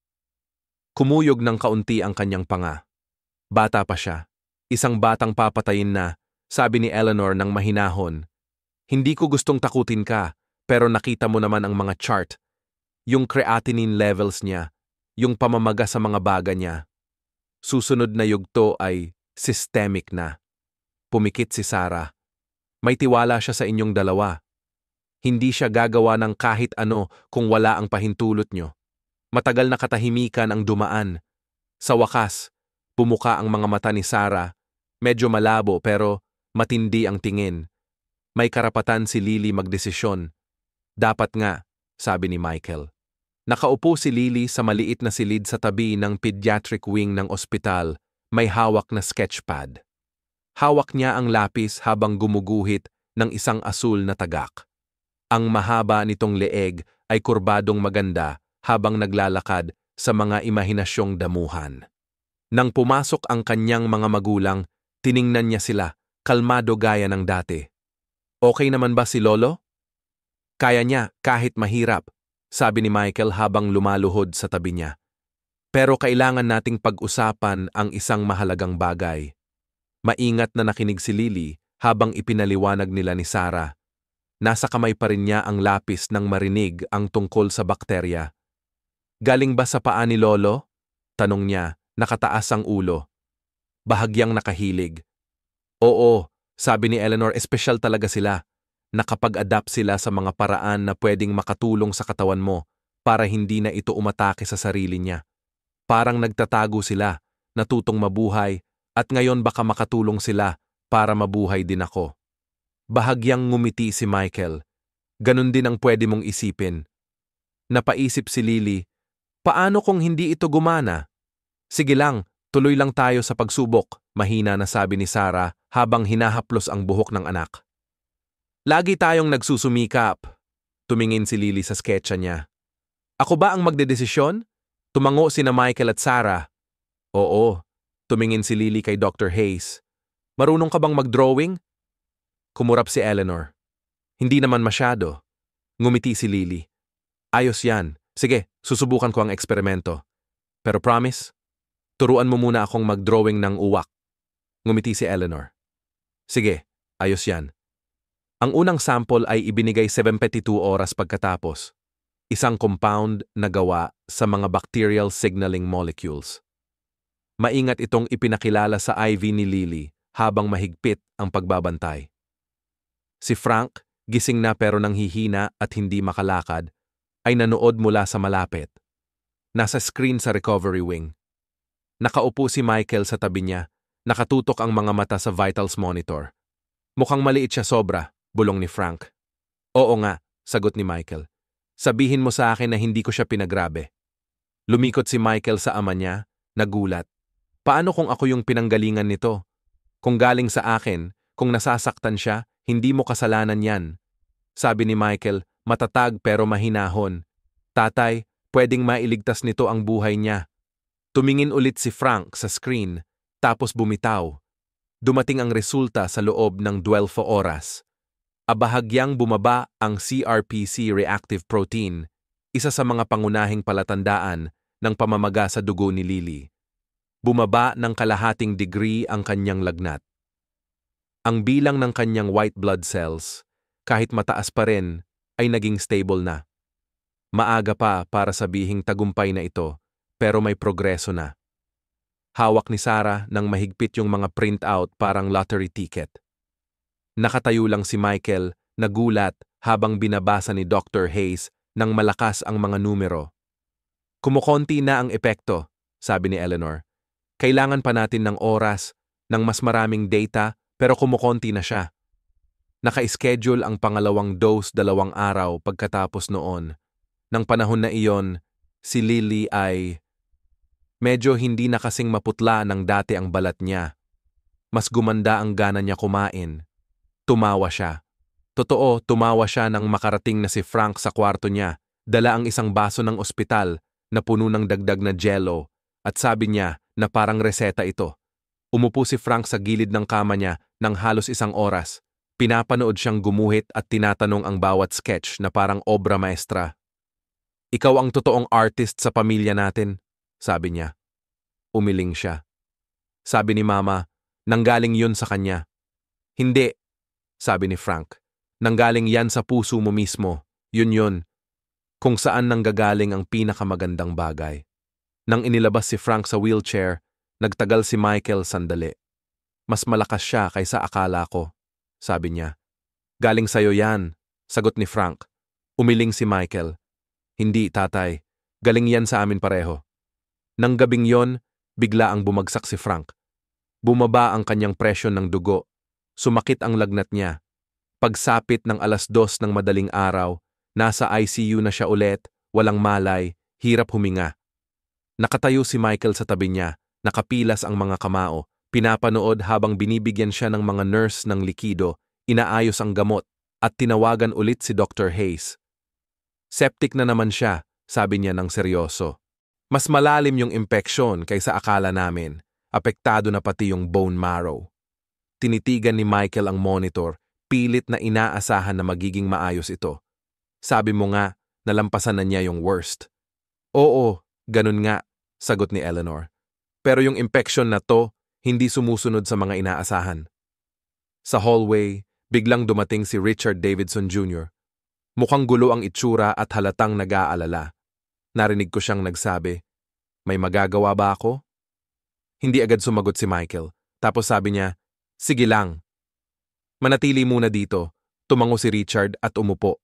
Kumuyog ng kaunti ang kanyang panga. Bata pa siya. Isang batang papatayin na, sabi ni Eleanor ng mahinahon. Hindi ko gustong takutin ka, pero nakita mo naman ang mga chart. Yung creatinine levels niya, yung pamamaga sa mga baga niya. Susunod na yugto ay systemic na. Pumikit si Sarah. May tiwala siya sa inyong dalawa. Hindi siya gagawa ng kahit ano kung wala ang pahintulot nyo. Matagal na katahimikan ang dumaan. Sa wakas, bumuka ang mga mata ni Sarah. Medyo malabo pero matindi ang tingin. May karapatan si Lily magdesisyon. Dapat nga, sabi ni Michael. Nakaupo si Lily sa maliit na silid sa tabi ng pediatric wing ng ospital, may hawak na sketchpad. Hawak niya ang lapis habang gumuguhit ng isang asul na tagak. Ang mahaba nitong leeg ay kurbadong maganda habang naglalakad sa mga imahinasyong damuhan. Nang pumasok ang kanyang mga magulang, tiningnan niya sila, kalmado gaya ng dati. Okay naman ba si Lolo? Kaya niya kahit mahirap, sabi ni Michael habang lumaluhod sa tabi niya. Pero kailangan nating pag-usapan ang isang mahalagang bagay. Maingat na nakinig si Lily habang ipinaliwanag nila ni Sarah. Nasa kamay pa rin niya ang lapis nang marinig ang tungkol sa bakterya. Galing ba sa paa ni Lolo? Tanong niya, nakataas ang ulo. Bahagyang nakahilig. Oo, sabi ni Eleanor, espesyal talaga sila. Nakapag-adapt sila sa mga paraan na pwedeng makatulong sa katawan mo para hindi na ito umatake sa sarili niya. Parang nagtatago sila, natutong mabuhay, at ngayon baka makatulong sila para mabuhay din ako. Bahagyang ngumiti si Michael. Ganon din ang pwede mong isipin. Napaisip si Lily, paano kung hindi ito gumana? Sige lang, tuloy lang tayo sa pagsubok, mahina na sabi ni Sarah habang hinahaplos ang buhok ng anak. Lagi tayong nagsusumikap. Tumingin si Lily sa sketcha niya. Ako ba ang magdedesisyon? Tumango sina Michael at Sarah. Oo, tumingin si Lily kay Dr. Hayes. Marunong ka bang mag-drawing? Kumurap si Eleanor. Hindi naman masyado. Ngumiti si Lily. Ayos yan. Sige, susubukan ko ang eksperimento. Pero promise, turuan mo muna akong mag-drawing ng uwak. Ngumiti si Eleanor. Sige, ayos yan. Ang unang sample ay ibinigay 72 oras pagkatapos. Isang compound na gawa sa mga bacterial signaling molecules. Maingat itong ipinakilala sa IV ni Lily habang mahigpit ang pagbabantay. Si Frank, gising na pero nanghihina at hindi makalakad, ay nanood mula sa malapit. Nasa screen sa recovery wing. Nakaupo si Michael sa tabi niya, nakatutok ang mga mata sa vitals monitor. Mukhang maliit siya sobra, bulong ni Frank. Oo nga, sagot ni Michael. Sabihin mo sa akin na hindi ko siya pinagrabe. Lumikot si Michael sa ama niya, nagulat. Paano kung ako yung pinanggalingan nito? Kung galing sa akin, kung nasasaktan siya, hindi mo kasalanan yan. Sabi ni Michael, matatag pero mahinahon. Tatay, pwedeng mailigtas nito ang buhay niya. Tumingin ulit si Frank sa screen, tapos bumitaw. Dumating ang resulta sa loob ng 12 oras. Abahagyang bumaba ang CRPC reactive protein, isa sa mga pangunahing palatandaan ng pamamaga sa dugo ni Lily. Bumaba ng kalahating degree ang kanyang lagnat. Ang bilang ng kanyang white blood cells, kahit mataas pa rin, ay naging stable na. Maaga pa para sabihing tagumpay na ito, pero may progreso na. Hawak ni Sarah nang mahigpit yung mga printout parang lottery ticket. Nakatayo lang si Michael, nagulat habang binabasa ni Dr. Hayes nang malakas ang mga numero. Kumukonti na ang epekto, sabi ni Eleanor. Kailangan pa natin ng oras, ng mas maraming data, pero kumukonti na siya. Naka-schedule ang pangalawang dose 2 araw pagkatapos noon. Nang panahon na iyon, si Lily ay medyo hindi na kasing maputla ng dati ang balat niya. Mas gumanda ang gana niya kumain. Tumawa siya. Totoo, tumawa siya nang makarating na si Frank sa kwarto niya, dala ang isang baso ng ospital na puno ng dagdag na jello, at sabi niya na parang reseta ito. Umupo si Frank sa gilid ng kama niya ng halos 1 oras. Pinapanood siyang gumuhit at tinatanong ang bawat sketch na parang obra maestra. Ikaw ang totoong artist sa pamilya natin, sabi niya. Umiling siya. Sabi ni Mama, nanggaling yun sa kanya. Hindi, sabi ni Frank. Nanggaling yan sa puso mo mismo. Yun. Kung saan nanggagaling ang pinakamagandang bagay. Nang inilabas si Frank sa wheelchair, nagtagal si Michael sandali. Mas malakas siya kaysa akala ko, sabi niya. Galing sa'yo yan, sagot ni Frank. Umiling si Michael. Hindi, tatay. Galing yan sa amin pareho. Nang gabing yon, bigla ang bumagsak si Frank. Bumaba ang kanyang presyon ng dugo. Sumakit ang lagnat niya. Pagsapit ng 2:00 ng madaling araw, nasa ICU na siya ulit, walang malay, hirap huminga. Nakatayo si Michael sa tabi niya, nakapilas ang mga kamao, pinapanood habang binibigyan siya ng mga nurse ng likido, inaayos ang gamot, at tinawagan ulit si Dr. Hayes. Septic na naman siya, sabi niya ng seryoso. Mas malalim yung impeksyon kaysa akala namin, apektado na pati yung bone marrow. Tinitigan ni Michael ang monitor, pilit na inaasahan na magiging maayos ito. Sabi mo nga, nalampasan na niya yung worst. Oo, ganun nga, sagot ni Eleanor. Pero yung impeksyon na to, hindi sumusunod sa mga inaasahan. Sa hallway, biglang dumating si Richard Davidson Jr. Mukhang gulo ang itsura at halatang nag-aalala. Narinig ko siyang nagsabi, "May magagawa ba ako?" Hindi agad sumagot si Michael. Tapos sabi niya, "Sige lang. Manatili muna dito." Tumango si Richard at umupo.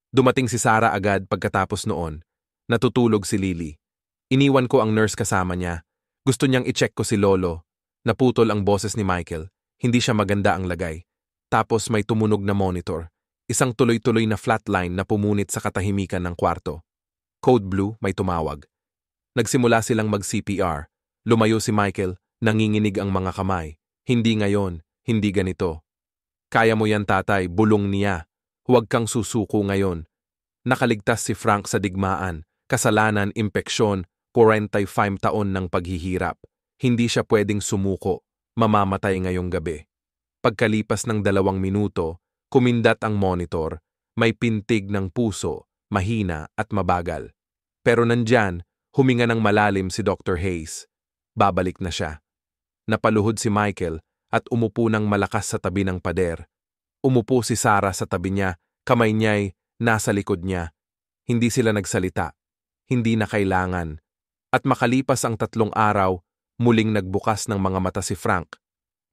Dumating si Sarah agad pagkatapos noon. Natutulog si Lily. Iniwan ko ang nurse kasama niya. Gusto niyang i-check ko si Lolo. Naputol ang boses ni Michael. Hindi siya maganda ang lagay. Tapos may tumunog na monitor. Isang tuloy-tuloy na flatline na pumunit sa katahimikan ng kwarto. Code Blue, may tumawag. Nagsimula silang mag-CPR. Lumayo si Michael, nanginginig ang mga kamay. Hindi ngayon, hindi ganito. Kaya mo yan tatay, bulong niya. Huwag kang susuko ngayon. Nakaligtas si Frank sa digmaan, kasalanan, impeksyon, 45 taon ng paghihirap. Hindi siya pwedeng sumuko, mamamatay ngayong gabi. Pagkalipas ng 2 minuto, kumindat ang monitor, may pintig ng puso, mahina at mabagal. Pero nandyan, huminga ng malalim si Dr. Hayes. Babalik na siya. Napaluhod si Michael at umupo ng malakas sa tabi ng pader. Umupo si Sarah sa tabi niya, kamay niya'y nasa likod niya. Hindi sila nagsalita. Hindi na kailangan. At makalipas ang 3 araw, muling nagbukas ng mga mata si Frank.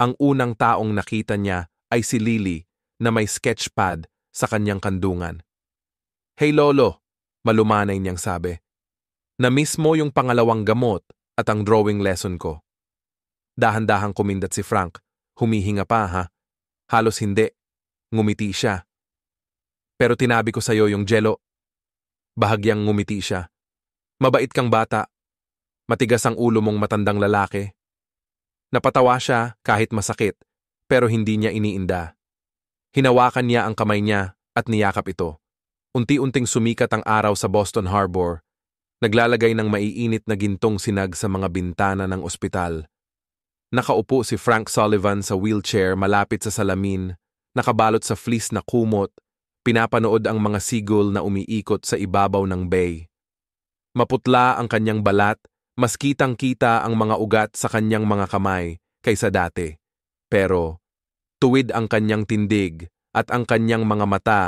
Ang unang taong nakita niya ay si Lily na may sketchpad sa kanyang kandungan. "Hey Lolo," malumanay niyang sabi. "Na-miss mo yung pangalawang gamot at ang drawing lesson ko." Dahan-dahang kumindat si Frank. "Humihinga pa ha?" "Halos hindi." Ngumiti siya. "Pero tinabi ko sa'yo yung jello." Bahagyang ngumiti siya. "Mabait kang bata. Matigas ang ulo mong matandang lalaki." Napatawa siya kahit masakit, pero hindi niya iniinda. Hinawakan niya ang kamay niya at niyakap ito. Unti-unting sumikat ang araw sa Boston Harbor, naglalagay ng maiinit na gintong sinag sa mga bintana ng ospital. Nakaupo si Frank Sullivan sa wheelchair malapit sa salamin, nakabalot sa fleece na kumot, pinapanood ang mga seagull na umiikot sa ibabaw ng bay. Maputla ang kanyang balat, mas kitang-kita ang mga ugat sa kanyang mga kamay kaysa dati. Pero tuwid ang kanyang tindig at ang kanyang mga mata,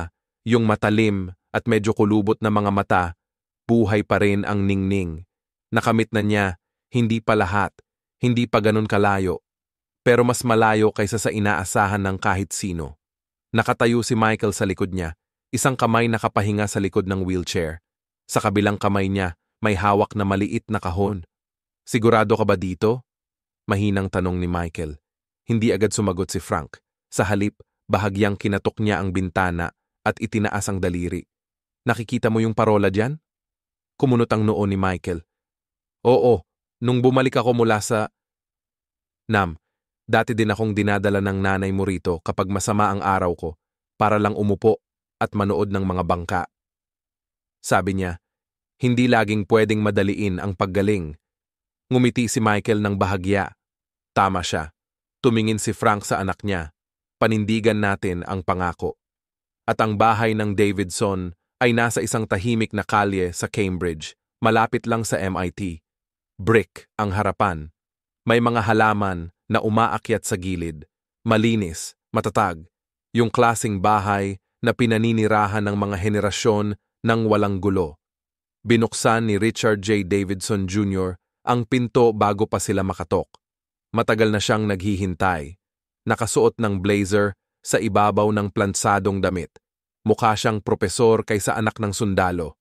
yung matalim at medyo kulubot na mga mata, buhay pa rin ang ningning. Nakamit na niya, hindi pa lahat, hindi pa ganun kalayo, pero mas malayo kaysa sa inaasahan ng kahit sino. Nakatayo si Michael sa likod niya, isang kamay nakapahinga sa likod ng wheelchair. Sa kabilang kamay niya, may hawak na maliit na kahon. "Sigurado ka ba dito?" Mahinang tanong ni Michael. Hindi agad sumagot si Frank. Sa halip, bahagyang kinatok niya ang bintana at itinaas ang daliri. "Nakikita mo yung parola dyan?" Kumunot ang noo ni Michael. "Oo, nung bumalik ako mula sa..." "Nam, dati din akong dinadala ng nanay mo rito kapag masama ang araw ko, para lang umupo at manood ng mga bangka." Sabi niya, "Hindi laging pwedeng madaliin ang paggaling." Ngumiti si Michael ng bahagya. Tama siya. Tumingin si Frank sa anak niya. "Panindigan natin ang pangako." At ang bahay ng Davidson ay nasa isang tahimik na kalye sa Cambridge, malapit lang sa MIT. Brick ang harapan. May mga halaman na umaakyat sa gilid. Malinis, matatag. Yung klaseng bahay na pinaninirahan ng mga henerasyon ng walang gulo. Binuksan ni Richard J. Davidson Jr. ang pinto bago pa sila makatok. Matagal na siyang naghihintay. Nakasuot ng blazer sa ibabaw ng plansadong damit. Mukha siyang propesor kaysa anak ng sundalo.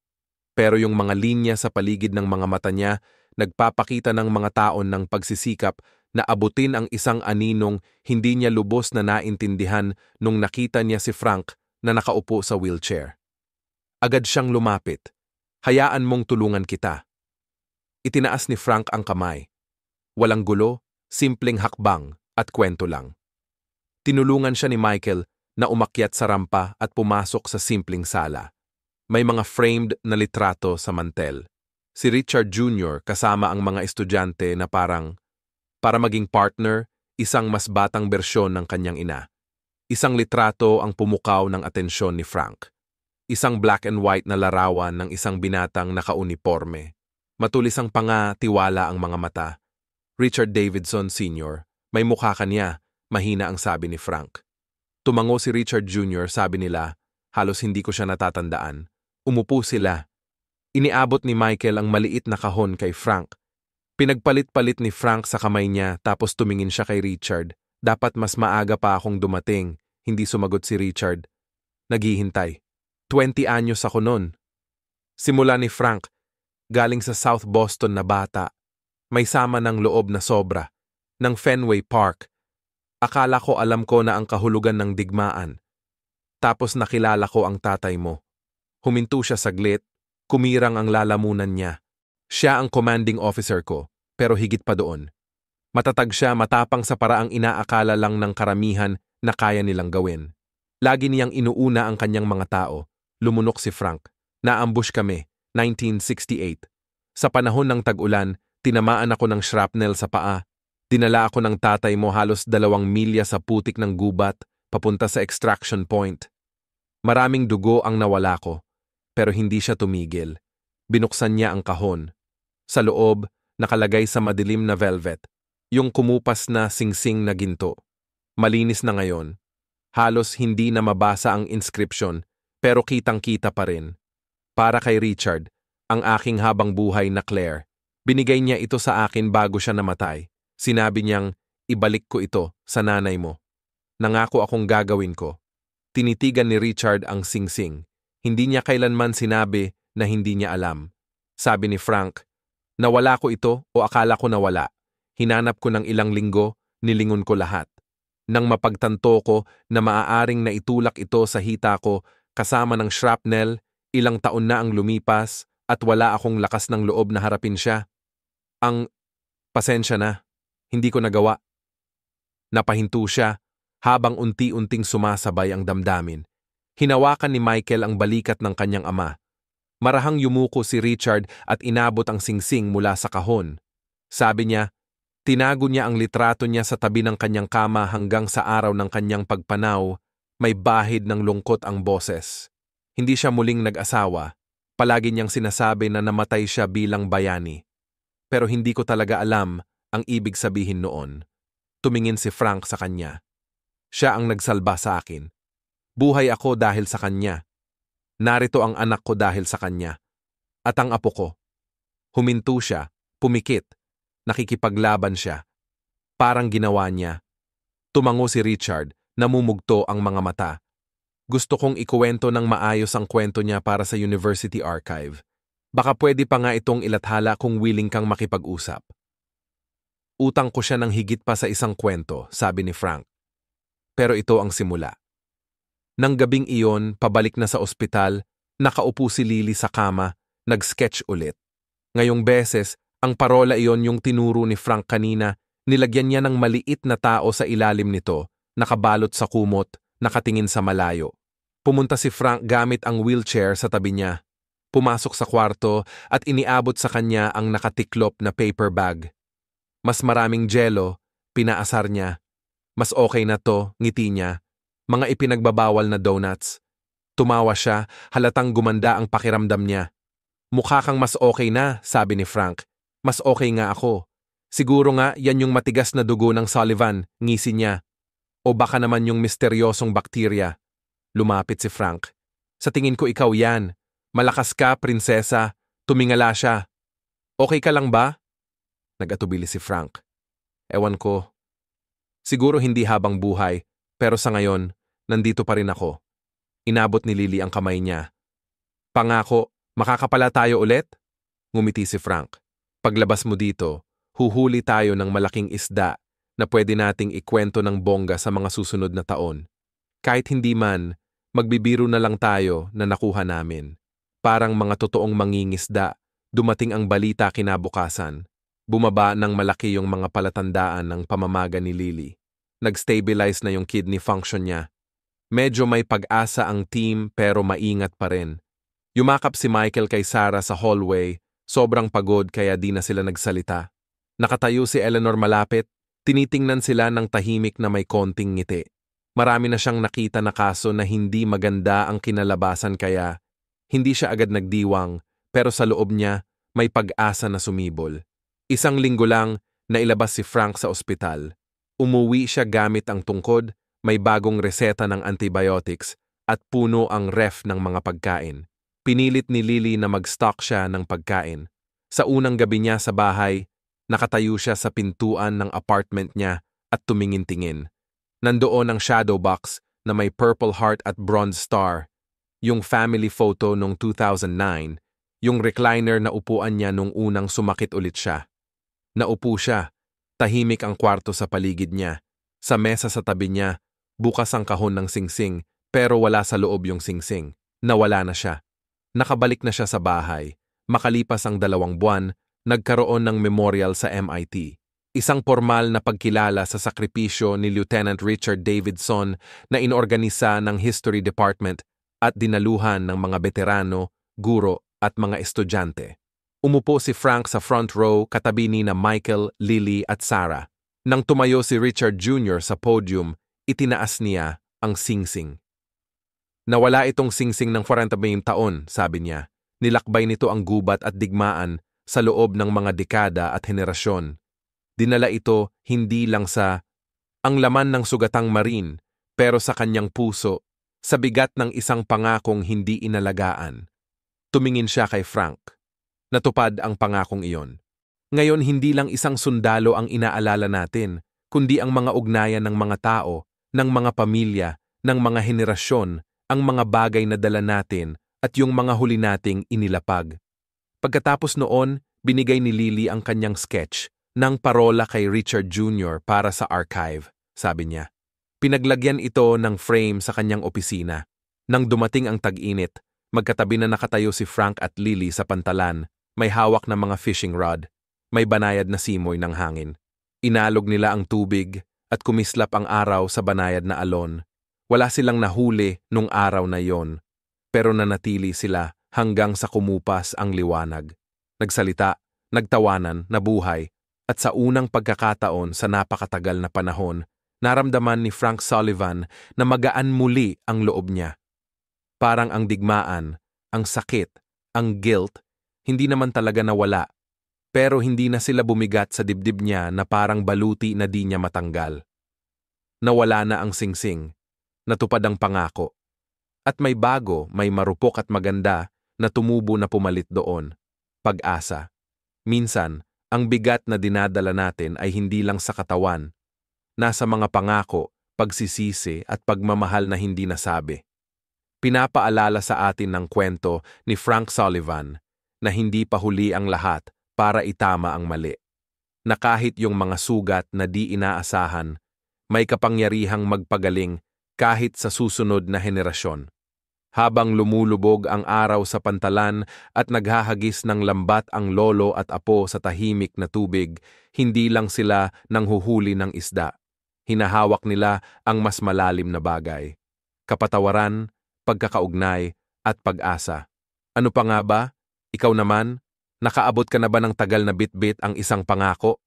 Pero yung mga linya sa paligid ng mga mata niya nagpapakita ng mga taon ng pagsisikap na abutin ang isang aninong hindi niya lubos na naintindihan nung nakita niya si Frank na nakaupo sa wheelchair. Agad siyang lumapit. Hayaan mong tulungan kita. Itinaas ni Frank ang kamay. Walang gulo, simpleng hakbang at kwento lang. Tinulungan siya ni Michael na umakyat sa rampa at pumasok sa simpleng sala. May mga framed na litrato sa mantel. Si Richard Jr. kasama ang mga estudyante na para maging partner, isang mas batang bersyon ng kanyang ina. Isang litrato ang pumukaw ng atensyon ni Frank. Isang black and white na larawan ng isang binatang nakauniporme. Matulis ang tiwala ang mga mata. Richard Davidson Sr., may mukha ka niya, mahina ang sabi ni Frank. Tumango si Richard Jr., sabi nila, halos hindi ko siya natatandaan. Umupo sila. Iniabot ni Michael ang maliit na kahon kay Frank. Pinagpalit-palit ni Frank sa kamay niya tapos tumingin siya kay Richard. Dapat mas maaga pa akong dumating, hindi sumagot si Richard. Naghihintay. 20 anyos ako nun. Simula ni Frank, galing sa South Boston na bata. May sama ng loob na sobra, ng Fenway Park. Akala ko alam ko na ang kahulugan ng digmaan. Tapos nakilala ko ang tatay mo. Huminto siya saglit, kumirang ang lalamunan niya. Siya ang commanding officer ko, pero higit pa doon. Matatag siya, matapang sa paraang inaakala lang ng karamihan na kaya nilang gawin. Lagi niyang inuuna ang kanyang mga tao. Lumunok si Frank. Naambush kami, 1968. Sa panahon ng tag-ulan, tinamaan ako ng shrapnel sa paa. Dinala ako ng tatay mo halos 2 milya sa putik ng gubat, papunta sa extraction point. Maraming dugo ang nawala ko, pero hindi siya tumigil. Binuksan niya ang kahon. Sa loob, nakalagay sa madilim na velvet, yung kumupas na singsing na ginto. Malinis na ngayon. Halos hindi na mabasa ang inscription, pero kitang-kita pa rin. Para kay Richard, ang aking habang buhay na Claire. Binigay niya ito sa akin bago siya namatay. Sinabi niyang, ibalik ko ito sa nanay mo. Nangako akong gagawin ko. Tinitigan ni Richard ang singsing. Hindi niya kailanman sinabi na hindi niya alam. Sabi ni Frank, nawala ko ito o akala ko nawala. Hinanap ko ng ilang linggo, nilingon ko lahat. Nang mapagtanto ko na maaaring naitulak ito sa hita ko kasama ng shrapnel, ilang taon na ang lumipas at wala akong lakas ng loob na harapin siya. Pasensya na, hindi ko nagawa. Napahinto siya habang unti-unting sumasabay ang damdamin. Hinawakan ni Michael ang balikat ng kanyang ama. Marahang yumuko si Richard at inabot ang singsing mula sa kahon. Sabi niya, tinago niya ang litrato niya sa tabi ng kanyang kama hanggang sa araw ng kanyang pagpanaw, may bahid ng lungkot ang boses. Hindi siya muling nag-asawa. Palagi niyang sinasabi na namatay siya bilang bayani. Pero hindi ko talaga alam ang ibig sabihin noon. Tumingin si Frank sa kanya. Siya ang nagsalba sa akin. Buhay ako dahil sa kanya. Narito ang anak ko dahil sa kanya. At ang apo ko. Huminto siya, pumikit. Nakikipaglaban siya. Parang ginawa niya. Tumango si Richard, namumugto ang mga mata. Gusto kong ikuwento ng maayos ang kwento niya para sa University Archive. Baka pwede pa nga itong ilathala kung willing kang makipag-usap. Utang ko siya ng higit pa sa isang kwento, sabi ni Frank. Pero ito ang simula. Nang gabing iyon, pabalik na sa ospital, nakaupo si Lily sa kama, nag-sketch ulit. Ngayong beses, ang parola iyon yung tinuro ni Frank kanina, nilagyan niya ng maliit na tao sa ilalim nito, nakabalot sa kumot, nakatingin sa malayo. Pumunta si Frank gamit ang wheelchair sa tabi niya. Pumasok sa kwarto at iniabot sa kanya ang nakatiklop na paper bag. Mas maraming jelo, pinaasar niya. Mas okay na to, ngiti niya. Mga ipinagbabawal na donuts. Tumawa siya, halatang gumanda ang pakiramdam niya. Mukha kang mas okay na, sabi ni Frank. Mas okay nga ako. Siguro nga yan yung matigas na dugo ng Sullivan, ngisi niya. O baka naman yung misteryosong bakterya. Lumapit si Frank. Sa tingin ko ikaw yan. Malakas ka, prinsesa. Tumingala siya. Okay ka lang ba? Nag-atubili si Frank. Ewan ko. Siguro hindi habang buhay, pero sa ngayon, nandito pa rin ako. Inabot ni Lily ang kamay niya. Pangako, makakapala tayo ulit? Ngumiti si Frank. Paglabas mo dito, huhuli tayo ng malaking isda na pwede nating ikwento ng bongga sa mga susunod na taon. Kahit hindi man, magbibiro na lang tayo na nakuha namin. Parang mga totoong mangingisda, dumating ang balita kinabukasan. Bumaba ng malaki yung mga palatandaan ng pamamaga ni Lily. Nag-stabilize na yung kidney function niya. Medyo may pag-asa ang team pero maingat pa rin. Yumakap si Michael kay Sarah sa hallway, sobrang pagod kaya di na sila nagsalita. Nakatayo si Eleanor malapit, tinitingnan sila ng tahimik na may konting ngiti. Marami na siyang nakita na kaso na hindi maganda ang kinalabasan kaya hindi siya agad nagdiwang pero sa loob niya may pag-asa na sumibol. Isang linggo lang nailabas si Frank sa ospital. Umuwi siya gamit ang tungkod, may bagong reseta ng antibiotics at puno ang ref ng mga pagkain. Pinilit ni Lily na mag-stock siya ng pagkain. Sa unang gabi niya sa bahay, nakatayo siya sa pintuan ng apartment niya at tumingin-tingin. Nandoon ang shadow box na may purple heart at bronze star, yung family photo noong 2009, yung recliner na upuan niya nung unang sumakit ulit siya. Naupo siya, tahimik ang kwarto sa paligid niya. Sa mesa sa tabi niya, bukas ang kahon ng singsing pero wala sa loob yung singsing. Nawala na siya. Nakabalik na siya sa bahay. Makalipas ang 2 buwan, nagkaroon ng memorial sa MIT. Isang formal na pagkilala sa sakripisyo ni Lieutenant Richard Davidson na inorganisa ng History Department at dinaluhan ng mga veterano, guro at mga estudyante. Umupo si Frank sa front row katabi ni na Michael, Lily at Sarah. Nang tumayo si Richard Jr. sa podium, itinaas niya ang singsing. Nawala itong singsing ng 40 taon, sabi niya. Nilakbay nito ang gubat at digmaan sa loob ng mga dekada at henerasyon. Dinala ito hindi lang sa ang laman ng sugatang marine, pero sa kanyang puso, sa bigat ng isang pangakong hindi inalagaan. Tumingin siya kay Frank. Natupad ang pangakong iyon. Ngayon hindi lang isang sundalo ang inaalala natin, kundi ang mga ugnayan ng mga tao, ng mga pamilya, ng mga henerasyon, ang mga bagay na dala natin at yung mga huli nating inilapag. Pagkatapos noon, binigay ni Lily ang kanyang sketch ng parola kay Richard Jr. para sa archive, sabi niya. Pinaglagyan ito ng frame sa kanyang opisina. Nang dumating ang tag-init, magkatabi na nakatayo si Frank at Lily sa pantalan, may hawak na mga fishing rod, may banayad na simoy ng hangin. Inalog nila ang tubig at kumislap ang araw sa banayad na alon. Wala silang nahuli nung araw na yon, pero nanatili sila hanggang sa kumupas ang liwanag. Nagsalita, nagtawanan, nabuhay, at sa unang pagkakataon sa napakatagal na panahon, naramdaman ni Frank Sullivan na magaan muli ang loob niya. Parang ang digmaan, ang sakit, ang guilt, hindi naman talaga nawala, pero hindi na sila bumigat sa dibdib niya na parang baluti na di niya matanggal. Nawala na ang singsing. Natupad ang pangako. At may bago, may marupok at maganda na tumubo na pumalit doon. Pag-asa. Minsan, ang bigat na dinadala natin ay hindi lang sa katawan. Nasa mga pangako, pagsisisi at pagmamahal na hindi nasabi. Pinapaalala sa atin ng kwento ni Frank Sullivan na hindi pa huli ang lahat para itama ang mali. Na kahit yung mga sugat na di inaasahan, may kapangyarihang magpagaling kahit sa susunod na henerasyon. Habang lumulubog ang araw sa pantalan at naghahagis ng lambat ang lolo at apo sa tahimik na tubig, hindi lang sila nanghuhuli ng isda. Hinahawak nila ang mas malalim na bagay. Kapatawaran, pagkakaugnay, at pag-asa. Ano pa nga ba? Ikaw naman? Nakaabot ka na ba ng tagal na bitbit ang isang pangako?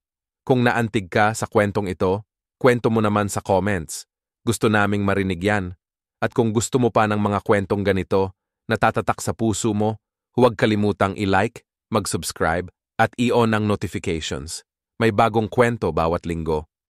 Kung naantig ka sa kwentong ito, kwento mo naman sa comments. Gusto naming marinig yan. At kung gusto mo pa ng mga kwentong ganito, natatatak sa puso mo, huwag kalimutang i-like, mag-subscribe, at i-on ang notifications. May bagong kwento bawat linggo.